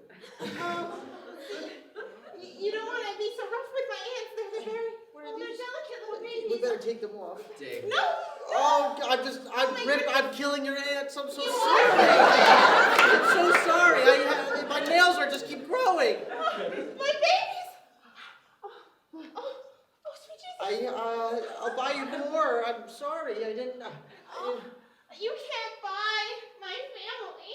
You don't want to be so rough with my ants. They're very, they're delicate little babies. We better take them off. Dig. No! Oh, I'm killing your ants. I'm so sorry. I'm so sorry. My nails are just keep growing. My babies! Oh, sweet Jesus. I'll buy you more. I'm sorry. I didn't. You can't buy my family.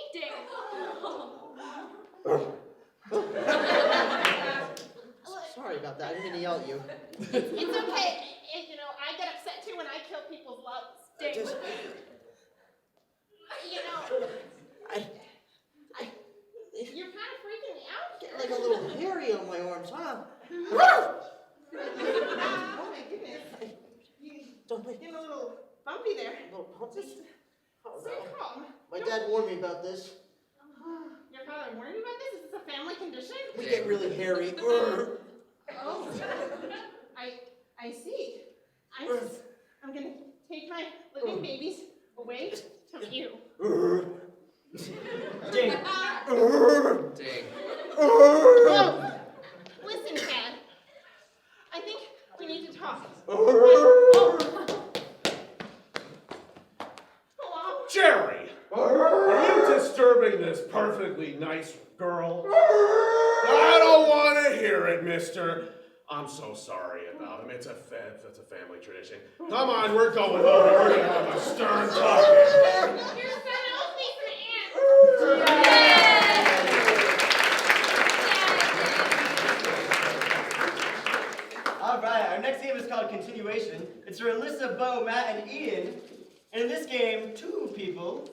Sorry about that. I didn't mean to yell at you. It's okay. I get upset too when I kill people's loves. Just hairy on my arms, huh? Oh my goodness. Don't make Getting a little bumpy there. little puppies. Oh, Stay no. calm. My dad warned me about this. Your father warned you about this? Is this a family condition? We get really hairy. Oh, I see. I'm gonna take my living babies away from you. Ding. Ding. Oh, listen, Dad. I think we need to talk. Oh. Hello? Jerry! Are you disturbing this perfectly nice girl? I don't want to hear it, mister. I'm so sorry about him. It's a family tradition. Come on, we're going over. We're going to have a stern talking. Here's Ben Elsie for All right, our next game is called Continuation. It's for Alyssa, Bo, Matt, and Ian. And in this game, two people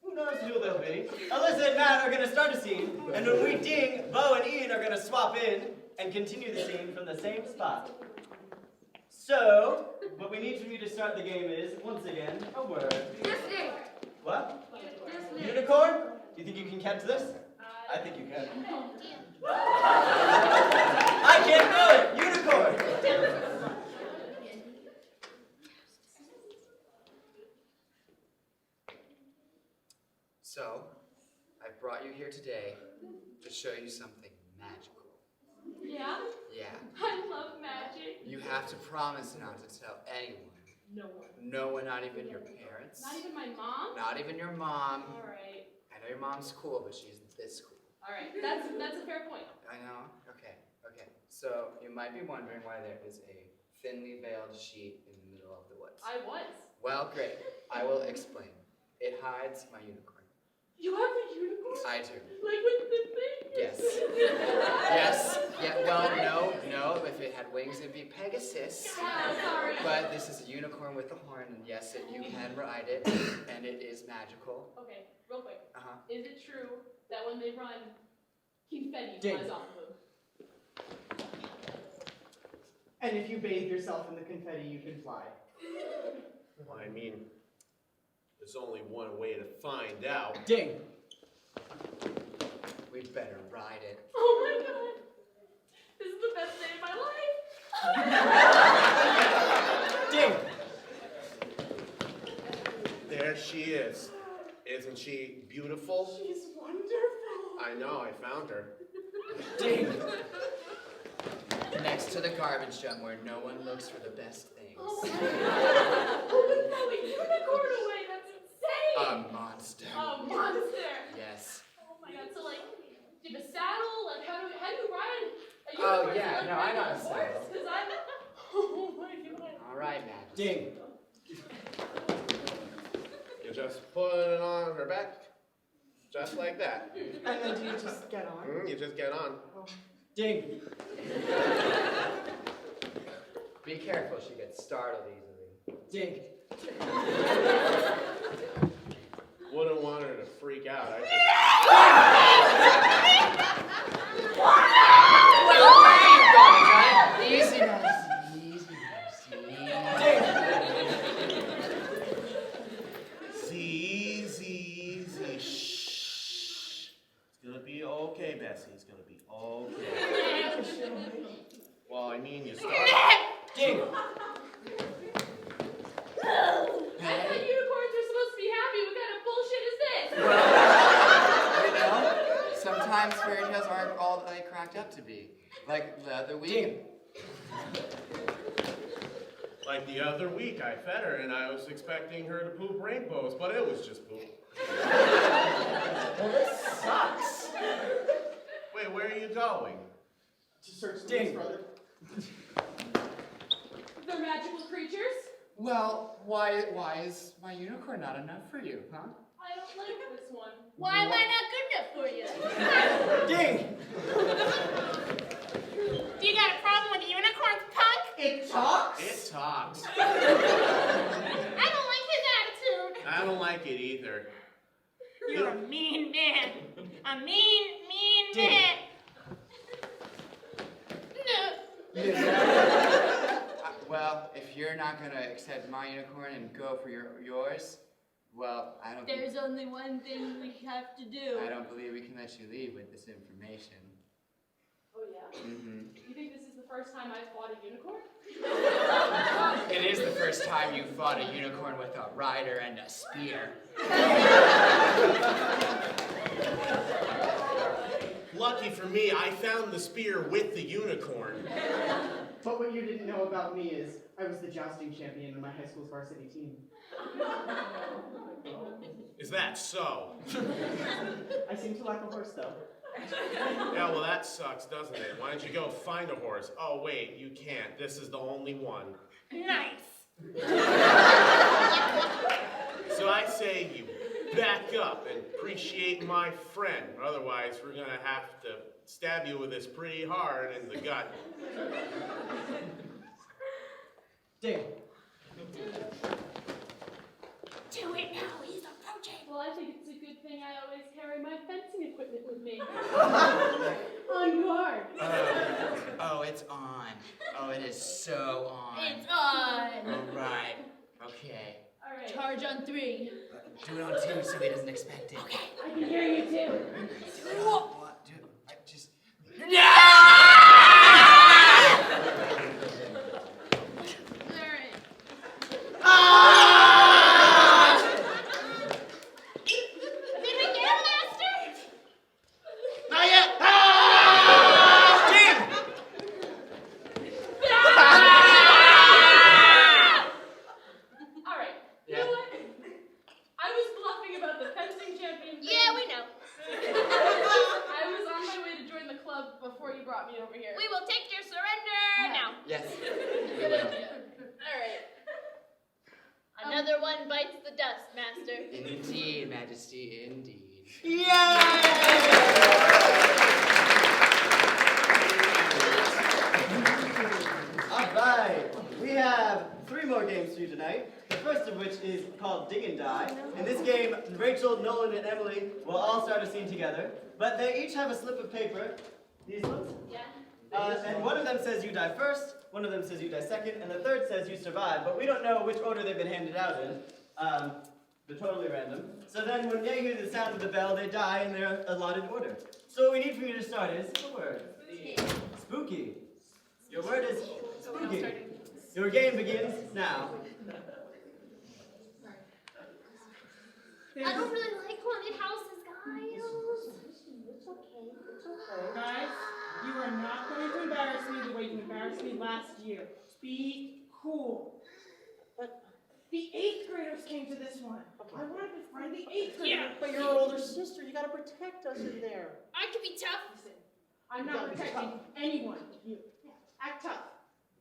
who knows to do a little bitty. Alyssa and Matt are going to start a scene, and when we ding, Bo and Ian are going to swap in and continue the scene from the same spot. So, what we need from you to start the game is, once again, a word. Disney. What? Disney. Unicorn? Do you think you can catch this? I think you can. I can't know it! Unicorn! So, I brought you here today to show you something magical. Yeah? Yeah. I love magic. You have to promise not to tell anyone. No one. No one, not even your parents. Not even my mom? Not even your mom. Alright. I know your mom's cool, but she's this cool. Alright. That's a fair point. I know? Okay. So, you might be wondering why there is a thinly veiled sheet in the middle of the woods. I was. Well, great. I will explain. It hides my unicorn. You have a unicorn? I do. Like with the thing? Yes. Yes. Yeah. Well, no. If it had wings, it'd be Pegasus. Oh, sorry. But this is a unicorn with a horn, and yes, you can ride it, and it is magical. Okay, real quick. Uh-huh. Is it true that when they run, confetti Ding. flies off of them? And if you bathe yourself in the confetti, you can fly. Well, I mean, there's only one way to find out. Ding. We better ride it. Oh my god. This is the best day of my life. Ding. There she is. Isn't she beautiful? She's wonderful. I know, I found her. Ding. Next to the garbage dump where no one looks for the best things. Oh my god. Oh, we throw a unicorn away. That's insane. A monster. A monster. Yes. Oh my god. So like, do you have a saddle? Like, how do you ride a Oh, unicorn? yeah, Like, no, I ride got a a horse? saddle. 'Cause I'm. Oh my god. All right, Matt. Ding. You just put it on her back, just like that. And then do you just get on? You just get on. Ding. Be careful, she gets startled easily. Ding. Wouldn't want her to freak out. Easy, easy. Easy. Shh. It's gonna be okay, Bessie. It's gonna be okay. Well, I mean, you start. Ding. I thought unicorns are supposed to be happy. What kind of bullshit is this? You know, sometimes fairy tales aren't all that they cracked up to be. Like the other week. Ding. Like the other week, I fed her and I was expecting her to poop rainbows, but it was just poop. Well, this sucks. Wait, where are you going? To search the Ding. woods, brother. They're magical creatures. Well, why is my unicorn not enough for you, huh? I don't like this one. Why am I not good enough for you? Ding. Do you got a problem with unicorns, punk? It talks. It talks. I don't like his attitude. I don't like it either. You're a mean man. A mean Ding. Well, if you're not gonna accept my unicorn and go for yours, well, I don't. There's only one thing we have to do. I don't believe we can let you leave with this information. Oh yeah? Mm-hmm. You think this is the first time I've fought a unicorn? It is the first time you fought a unicorn with a rider and a spear. Lucky for me, I found the spear with the unicorn. But what you didn't know about me is I was the jousting champion in my high school's varsity team. Is that so? I seem to lack a horse, though. Yeah, well, that sucks, doesn't it? Why don't you go find a horse? Oh, wait, you can't. This is the only one. Nice. So I say you back up and appreciate my friend. Otherwise, we're gonna have to stab you with this pretty hard in the gut. Ding. Do it now, he's approaching. Well, I think it's a good thing I always carry my fencing equipment with me. On guard. Oh, it's on. Oh, it is so on. It's on. All right. Okay. All right. Charge on 3. Do it on 2 so he doesn't expect it. Okay. I can hear you too. What? Dude, I just. Did we get him, Master? Not yet! All right. You Yeah. know what? I was bluffing about the fencing champion thing. Yeah, we know. I was on my way to join the club before you brought me over here. We will take your surrender now. Yes. Good idea. All right. Another one bites the dust, Master. Indeed, Majesty, indeed. All right. We have 3 more games for you tonight. The first of which is called Dig and Die. In this game, Rachel, Nolan, and Emily will all start a scene together, but they each have a slip of paper. These ones? Yeah. And one of them says you die first, one of them says you die second, and the third says you survive, but we don't know which order they've been handed out in. They're totally random. So then when they hear the sound of the bell, they die in their allotted order. So what we need from you to start is a word. Spooky. Your word is spooky. Your game begins now. I don't really like haunted houses, guys. It's okay. It's okay. Guys, you are not going to embarrass me the way you embarrassed me last year. Be cool. But the 8th graders came to this one. I wanted to find the 8th graders. Yeah. But you're our older sister. You gotta protect us in there. I can be tough. Listen, I'm not protecting anyone. You act tough.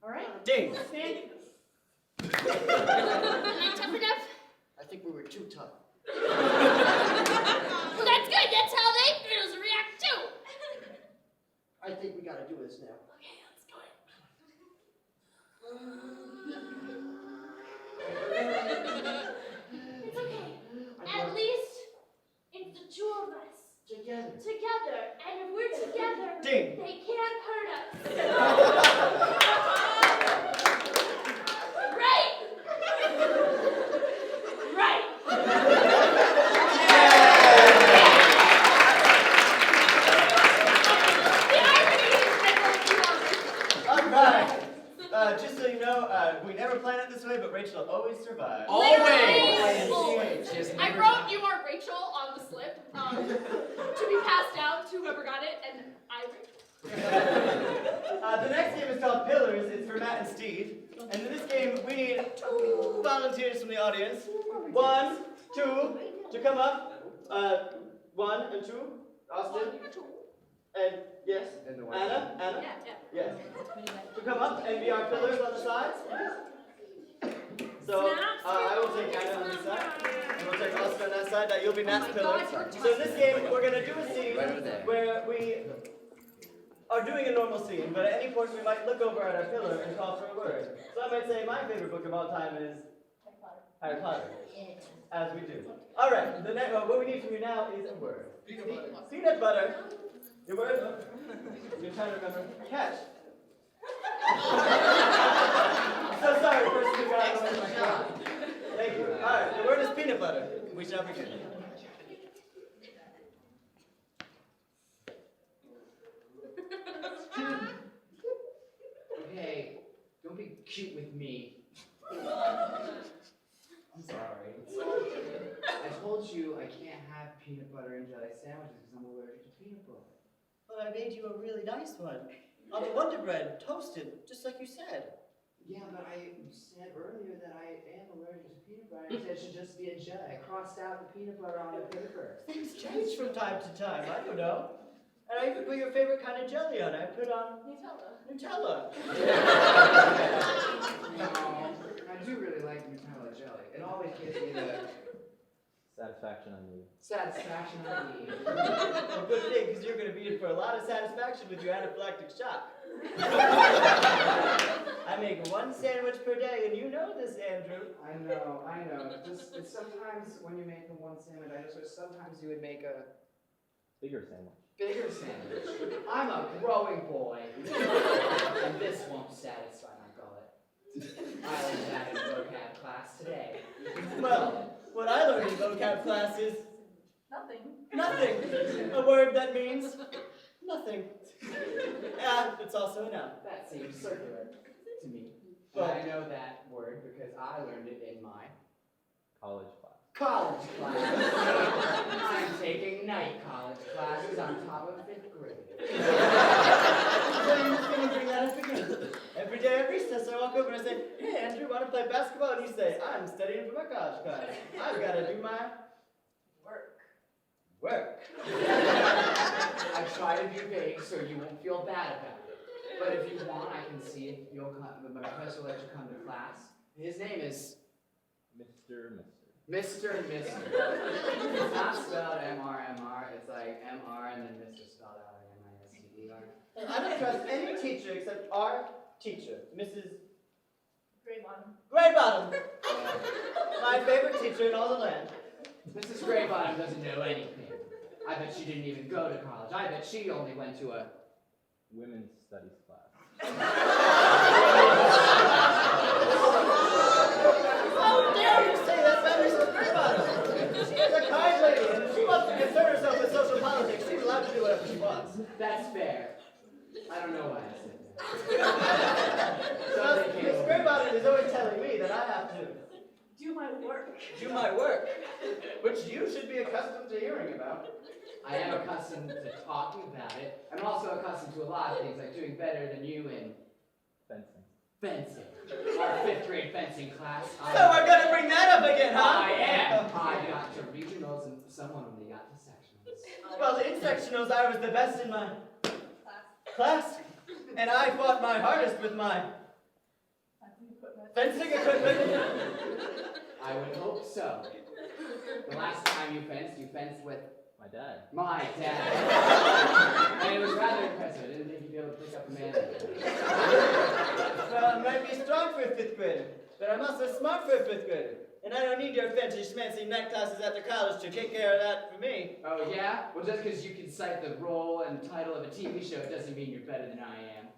All right? Ding. Stand. Am I tough enough? I think we were too tough. Well, that's good. That's how they girls react too. I think we gotta do this now. Okay, let's do it. It's okay. At least it's the 2 of us. Together. Together. And if we're together, Ding. they can't hurt us. Right? Right. All right. Just so you know, we never plan it this way, but Rachel always survives. Always. Just I never wrote "You are Rachel" on the slip to be passed out to whoever got it, and I. The next game is called Pillars. It's for Matt and Steve. And in this game, we need 2 volunteers from the audience. 1, 2, to come up. 1 and 2. Austin. And yes. Anna. Yes. To come up and be our pillars on the sides. So I will take Anna on this side, and we'll take Austin on that side. You'll be Matt's pillars. So in this game, we're gonna do a scene where we are doing a normal scene, but at any point we might look over at our pillar and call for a word. So I might say my favorite book of all time is Harry Potter. As we do. All right. The next, what we need from you now is a word. Peanut butter Your word? Oh. You're trying to remember. Catch. I'm so sorry, person who got away from my job. Thank you. Alright, the word is peanut butter. We shall begin. Okay, don't be cute with me. I'm sorry. I told you I can't have peanut butter and jelly sandwiches because I'm allergic to peanut butter. But I made you a really nice one. On the Wonder Bread, toasted, just like you said. Yeah, but I said earlier that I am allergic to peanut butter. I said it should just be a jelly. I crossed out the peanut butter on the paper. Things change from time to time, I don't know. And I even put your favorite kind of jelly on it. I put on Nutella. No, I do really like Nutella jelly. It always gives me the Satisfaction on you. satisfaction I need. Well, good thing, because you're going to be in for a lot of satisfaction with your anaphylactic shock. I make one sandwich per day, and you know this, Andrew. I know. It's sometimes when you make the one sandwich, I just wish sometimes you would make a Bigger sandwich. bigger sandwich. I'm a growing boy, and this won't satisfy my gullet. I learned that in vocab class today. Well, what I learned in vocab class is Nothing. nothing. A word that means nothing. And it's also a noun. That seems circular to me. Well- But I know that word because I learned it in my College class. college class. I'm taking night college classes on top of 5th grade. So you're just going to bring that up again. Every day at recess, I walk over and I say, "Hey, Andrew, want to play basketball?" And you say, "I'm studying for my college class. I've got to do my work." I try to be vague so you won't feel bad about it. But if you want, I can see if you'll come, my professor will let you come to class. His name is Mr. and Mr. It's not spelled M-R-M-R, it's like M-R and then Mr. spelled out like M-I-S-T-E-R. I don't trust any teacher except our teacher, Mrs. Gray Graybottom. bottom. My favorite teacher in all the land. Mrs. Graybottom doesn't know anything. I bet she didn't even go to college. I bet she only went to a Women's studies class. How dare you say that about Mrs. Graybottom? She is a kind lady, and if she wants to concern herself with social politics, she's allowed to do whatever she wants. That's fair. I don't know why I said that. Well, Something came Miss over me. Graybottom is always telling me that I have to Do my work. do my work, which you should be accustomed to hearing about. I am accustomed to talking about it. I'm also accustomed to a lot of things, like doing better than you in Fencing. fencing. Our 5th grade fencing class. So we're gonna bring that up again, huh? I am. I got to regionals and someone only got to sectionals. Well, in sectionals, I was the best in my class, and I fought my hardest with my fencing equipment. I would hope so. The last time you fenced with My dad. my dad. And it was rather impressive. I didn't think you'd be able to pick up a man. Well, I might be strong for a 5th grader, but I'm also smart for a 5th grader. And I don't need your fancy schmancy night classes after college to take care of that for me. Oh, yeah? Well, just because you can cite the role and title of a TV show doesn't mean you're better than I am.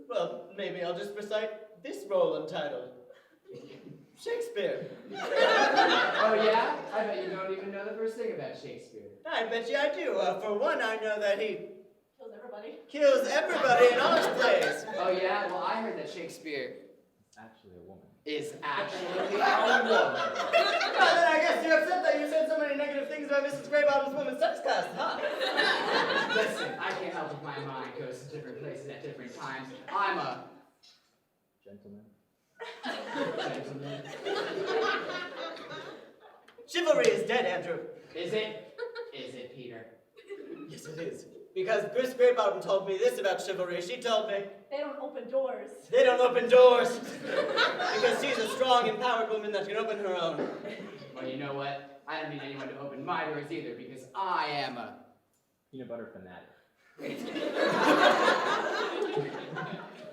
Well, maybe I'll just recite this role untitled Shakespeare. Oh, yeah? I bet you don't even know the first thing about Shakespeare. I bet you I do. For one, I know that he Kills everybody. kills everybody in all his plays. Oh, yeah? Well, I heard that Shakespeare Actually a woman. is actually a woman. Well, then I guess you're upset that you said so many negative things about Mrs. Graybottom's women's studies class, huh? Listen, I can't help if my mind goes to different places at different times. I'm a Gentleman. gentleman. Chivalry is dead, Andrew. Is it? Is it, Peter? Yes, it is. Because Miss Graybottom told me this about chivalry. She told me They don't open doors. they don't open doors. Because she's a strong, empowered woman that can open her own. Well, you know what? I don't need anyone to open my doors either because I am a Peanut butter fanatic.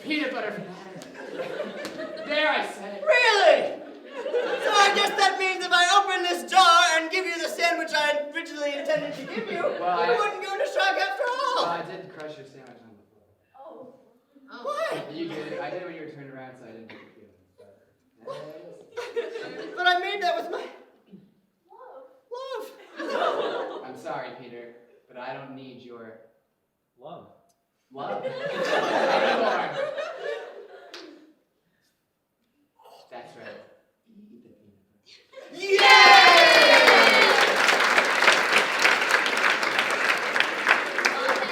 peanut butter fanatic. There, I said it. Really? So I guess that means if I open this jar and give you the sandwich I originally intended to give you, Well, you wouldn't go to shock after all. I did crush your sandwich on the floor. Why? You did. I did when you were turned around, so I didn't make you feel better. But I made that with my love. I'm sorry, Peter, but I don't need your Love. love anymore. That's right. Eat the peanut butter.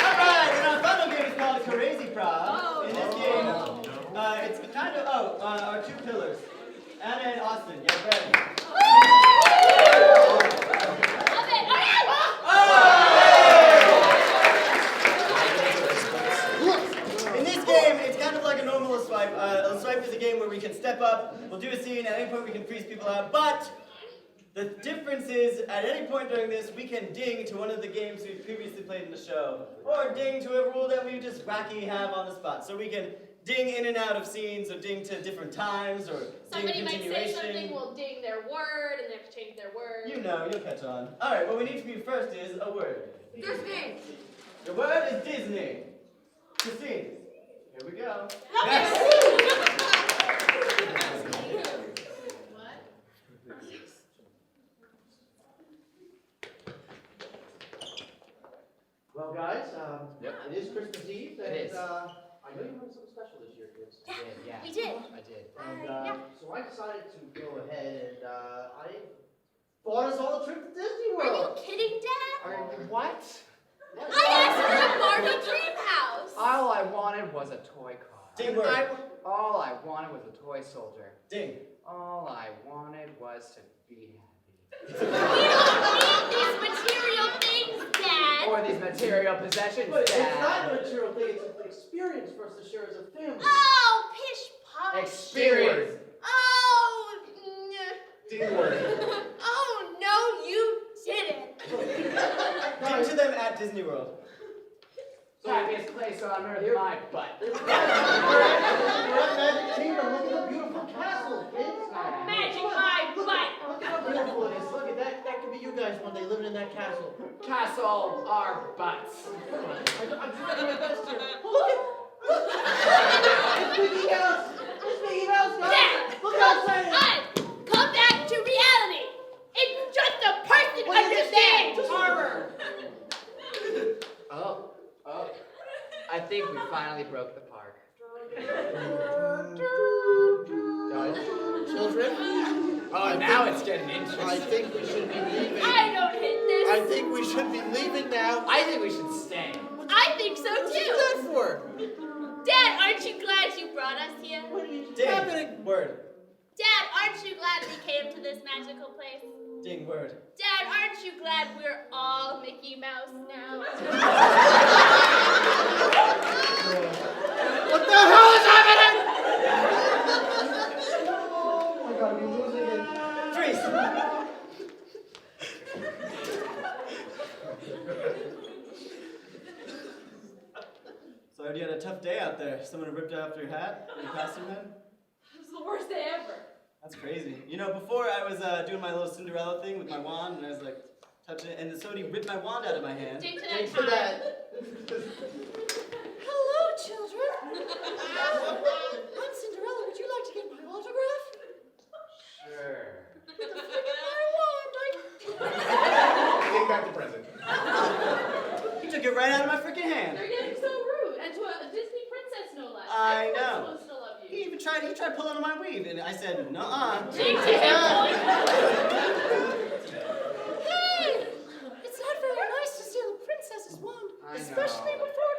Alright, and our final game is called Crazy Frog. In this game, it's kind of, our two pillars. Anna and Austin, yeah, ready. Love it. In this game, it's kind of like a normal swipe. A swipe is a game where we can step up, we'll do a scene, at any point we can freeze people out, but the difference is, at any point during this, we can ding to one of the games we've previously played in the show, or ding to a rule that we just wacky have on the spot. So we can ding in and out of scenes, or ding to different times, or Somebody ding might say continuation. something, we'll ding their word, and they have to change their word. You know, you'll catch on. Alright, what we need from you first is a word. Disney. Your word is Disney. Christine, here we go. Well, guys, it is Christmas Eve, and It is. I know you wanted something special this year, kids. I did, yeah. We did. I did. And so I decided to go ahead and I bought us all a trip to Disney Are you World. kidding, Dad? What? I asked for a Barbie dream house. All I wanted was a toy car. Ding word. All I wanted was a toy soldier. Ding. All I wanted was to be happy. We don't need these material things, Dad. Or these material possessions, But it's not Dad. a material thing, it's an experience for us to share as a family. Oh, pish posh. Experience. Oh, Ding word. oh no, you didn't. Ding to them at Disney World. Happiest place on earth, my butt. We're at Magic Kingdom, look at the beautiful castle, kids. Magic my butt. Look at how beautiful it is. Look at that. That could be you guys one day living in that castle. Castle our butts. I'm trying my best here. Look at. It's Mickey Mouse. It's Mickey Mouse, guys. Dad, Look outside. come back to reality. It's just a person understands. Oh. I think we finally broke the park. Guys, children. Now it's getting interesting. I think we should be leaving. I don't hit this. I think we should be leaving now. I think we should stay. I think so What's too. that for? Dad, aren't you glad you brought us here? Ding. Word. Dad, aren't you glad we came to this magical place? Ding. Word. Dad, aren't you glad we're all Mickey Mouse now? What the hell is happening? Oh my God, we're losing it. Freeze. So you had a tough day out there. Someone ripped off your hat and your costume head? It was the worst day ever. That's crazy. You know, before I was doing my little Cinderella thing with my wand, and I was like touching it, and then somebody ripped my wand out of my hand. Ding to Thanks that for time. that. Hello, children. I'm Cinderella. Would you like to get my autograph? Sure. Take back the present. He took it right out of my freaking hand. You're getting so rude. And to a Disney princess, no less. I Everyone's know. supposed to love you. He tried pulling on my weave, and I said, nuh-uh. Ding to him, boy. Hey, it's not very nice to steal a princess's wand, I know. especially before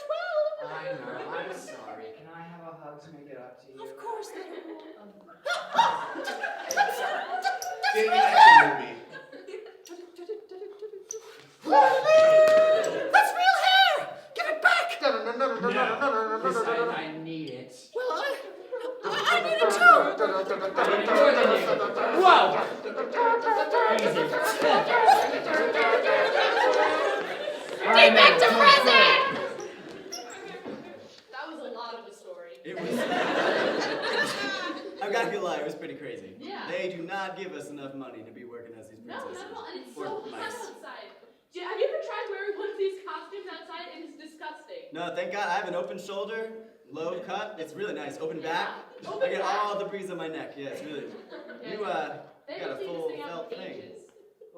12. I know. I'm sorry. Can I have a hug to make it up to you? Of course, little Ding action movie. That's real hair! Give it back! Listen, I need it. Well, I need it too! I need it more than you. Whoa! Ding back to present! That was a lot of a story. It was. I'm not gonna lie, it was pretty crazy. Yeah. They do not give us enough money to be working as these No, princesses. not at all. And it's Or so hot mice. outside. Thank God I have an open shoulder, low cut. It's really nice. Open back. I get all the breeze on my neck. Yeah, it's really. You got a full felt thing.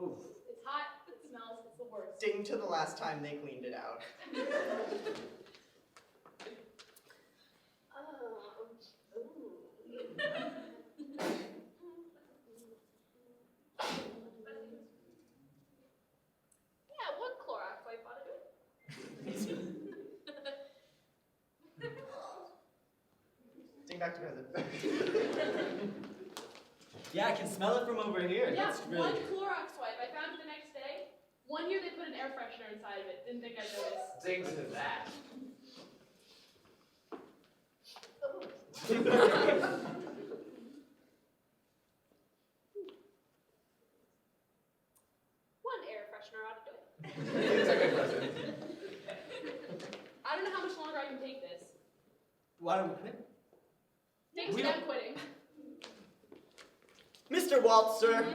Ooh. It's hot, it smells, it's the worst. Ding to the last time they cleaned it out. Yeah, one Clorox wipe ought to do it. Ding back to present. Yeah, I can smell it from over here. Yeah, It's really. one Clorox wipe. I found it the next day. One year they put an air freshener inside of it. Didn't think I'd notice. Ding to that. One air freshener ought to do it. It's a good present. I don't know how much longer I can take this. Why don't we quit? Thanks We to them don't- quitting. Mr. Waltz, sir.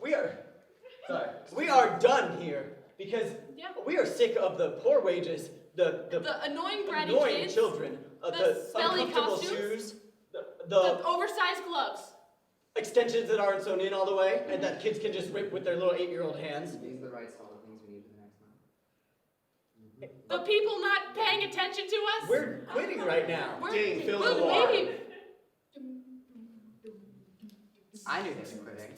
We are done here because Yeah. we are sick of the poor wages, the The annoying bratty annoying kids, children, the the smelly uncomfortable costumes, shoes, the the oversized gloves. extensions that aren't sewn in all the way, and that kids can just rip with their little 8-year-old hands. These are the right sort of things we need for the next month. The people not paying attention to us. We're quitting right now. Ding, fill in the We'll water. leave. I knew they were quitting.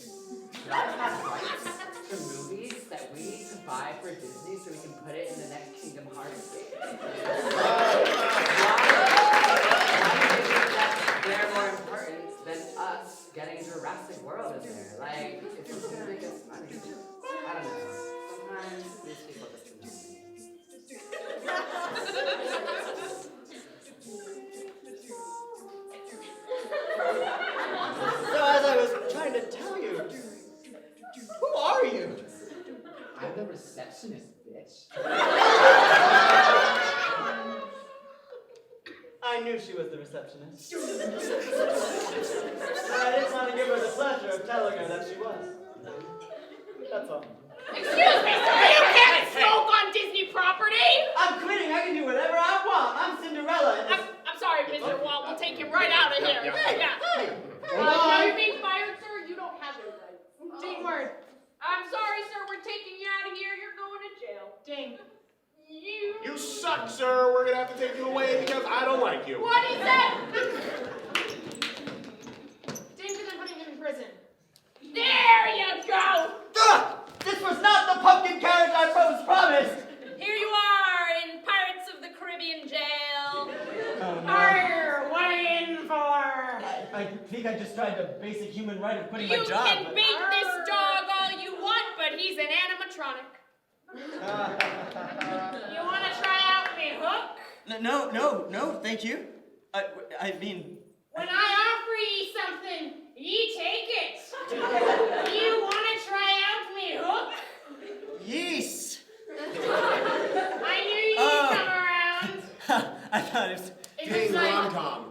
Y'all have rights to movies that we need to buy for Disney so we can put it in the next Kingdom Hearts game. Why do you think that they're more important than us getting Jurassic World in there? Like, it's just gonna make us money. I don't know. Sometimes these people just annoy me. So as I was trying to tell you, who are you? I'm the receptionist, bitch. I knew she was the receptionist. And I didn't want to give her the pleasure of telling her that she was. That's all. Excuse me, sir. You can't smoke on Disney property. I'm quitting. I can do whatever I want. I'm Cinderella. And I'm sorry, Mr. Walt. We'll take him right out of here. Yeah. Now Bye. you're being fired, sir. You don't have any rights. Ding word. I'm sorry, sir. We're taking you out of here. You're going to jail. Ding. You suck, sir. We're gonna have to take you away because I don't like you. What is that? Ding to them putting him in prison. There you go. This was not the pumpkin carriage I was promised. Here you are in Pirates of the Caribbean jail. Oh, no. Arr, what are you in for? I think I just tried the basic human right of quitting my You job. can beat this dog all you want, but he's an animatronic. You want to try out me hook? No, thank you. I mean, When I offer ye something, ye take it. You want to try out me hook? yes. I knew you'd come around. I thought it was. It Ding, was like, rom-com.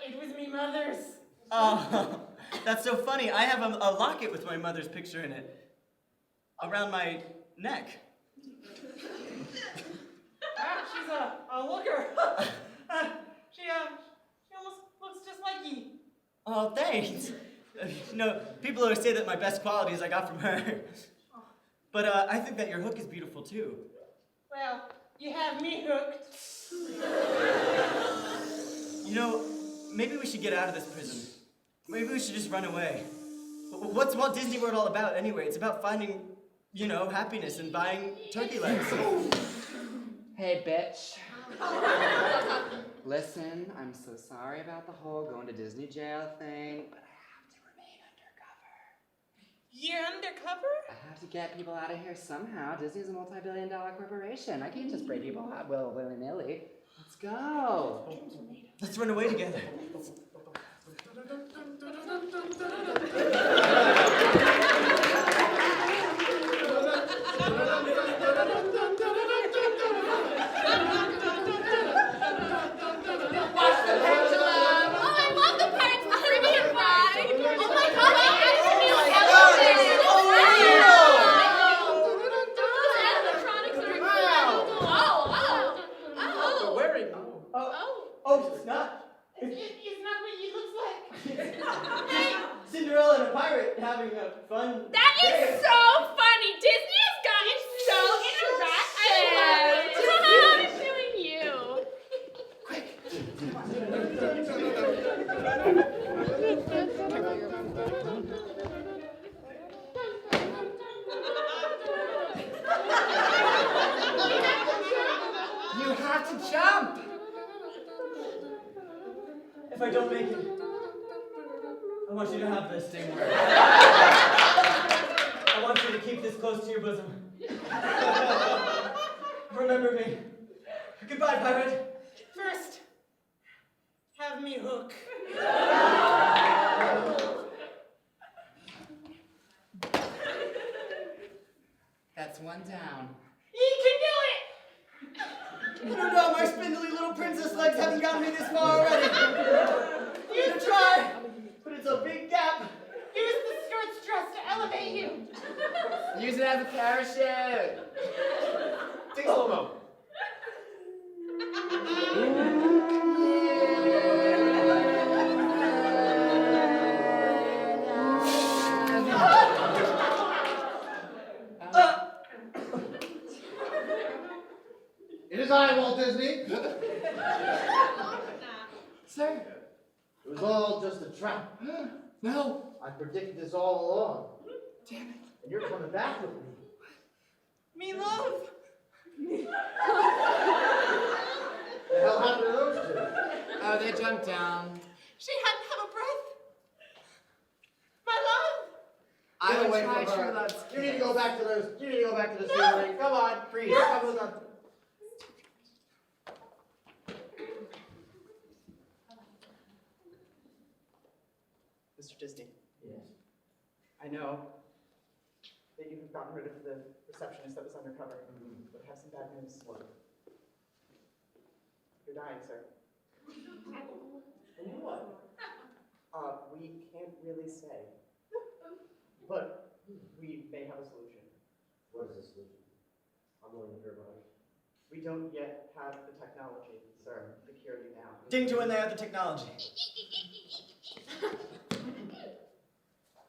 it was me mother's. Oh, that's so funny. I have a locket with my mother's picture in it around my neck. She's a looker. She almost looks just like ye. Oh, thanks. People always say that my best qualities I got from her. But I think that your hook is beautiful too. Well, you have me hooked. Maybe we should get out of this prison. Maybe we should just run away. What's Walt Disney World all about anyway? It's about finding, happiness and buying turkey legs. Hey, bitch. Listen, I'm so sorry about the whole going to Disney jail thing, but I have to remain undercover. You're undercover? I have to get people out of here somehow. Disney's a multi-billion-dollar corporation. I can't just break people out willy-nilly. Let's go. Let's run away together. Watch the pendulum. Oh, I love the Pirates of the Caribbean ride. Oh my God, they actually feel elevated. Those animatronics are incredible. having a fun That day. is so funny. Disney has gotten so interactive. I love doing you. You have to jump! If I don't make it, I want you to have this thing. I want you to keep this close to your bosom. Remember me. Goodbye, pirate. First, have me hook. That's one down. You can do it! I don't know, my spindly little princess legs haven't gotten me this far already. You can try, but it's a big gap. Use the skirt's dress to elevate you. Use it as a parachute. Take slow-mo. It is I, Walt Disney. Sir? It was all just a trap. No. I predicted this all along. Damn it. And you're coming back with me. Me love. The hell happened to those two? Oh, they jumped down. She hadn't have a breath. My love. I Get would away try from her. True Love's You need to kiss. go back to those. You need to go back to the scenery. Come on, freeze. Come with us. Mr. Disney, Yes. I know that you have gotten rid of the receptionist that was undercover, but I have some bad news. You're dying, sir. And you what? We can't really say, but we may have a solution. What is the solution? I'm willing to hear about it. We don't yet have the technology, sir, to cure you now. Ding to when they have the technology.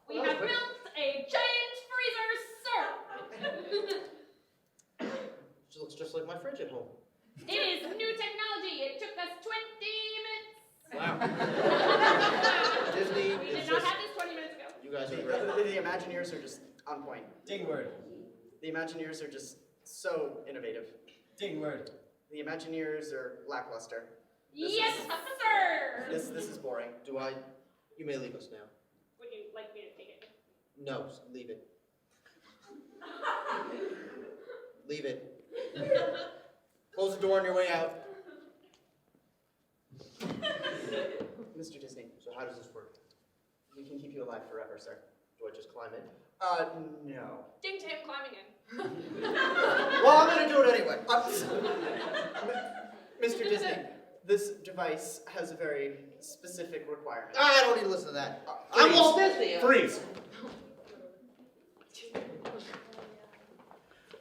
We have built a giant freezer, sir. She looks just like my fridge at home. It is new technology. It took us 20 minutes. Wow. Disney We is did not just. have this 20 minutes ago. You guys are great. The Imagineers are just on point. Ding word. The Imagineers are just so innovative. Ding word. The Imagineers are lackluster. Yes, sir. This is boring. Do I? You may leave us now. Would you like me to take it? No, leave it. Leave it. Close the door on your way out. Mr. Disney, So how does this work? we can keep you alive forever, sir. Do I just climb in? No. Ding to him climbing in. Well, I'm gonna do it anyway. Mr. Disney, this device has a very specific requirement. I don't need to listen to that. I'm Walt Disney. Freeze.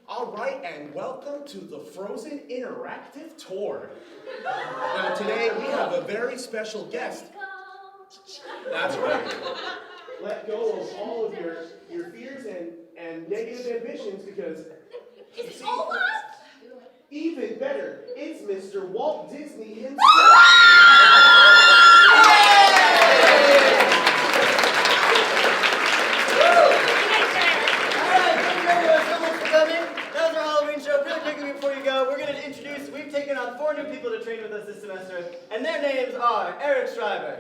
All right, and welcome to the Frozen Interactive Tour. Now today we have a very special guest. That's right. Let go of all of your fears and negative ambitions because Is it all up? even better, it's Mr. Walt Disney himself. Alright, thank you everyone so much for coming. That was our Halloween show. Really quickly before you go, we're going to introduce, we've taken on 4 new people to train with us this semester, and their names are Eric Schreiber,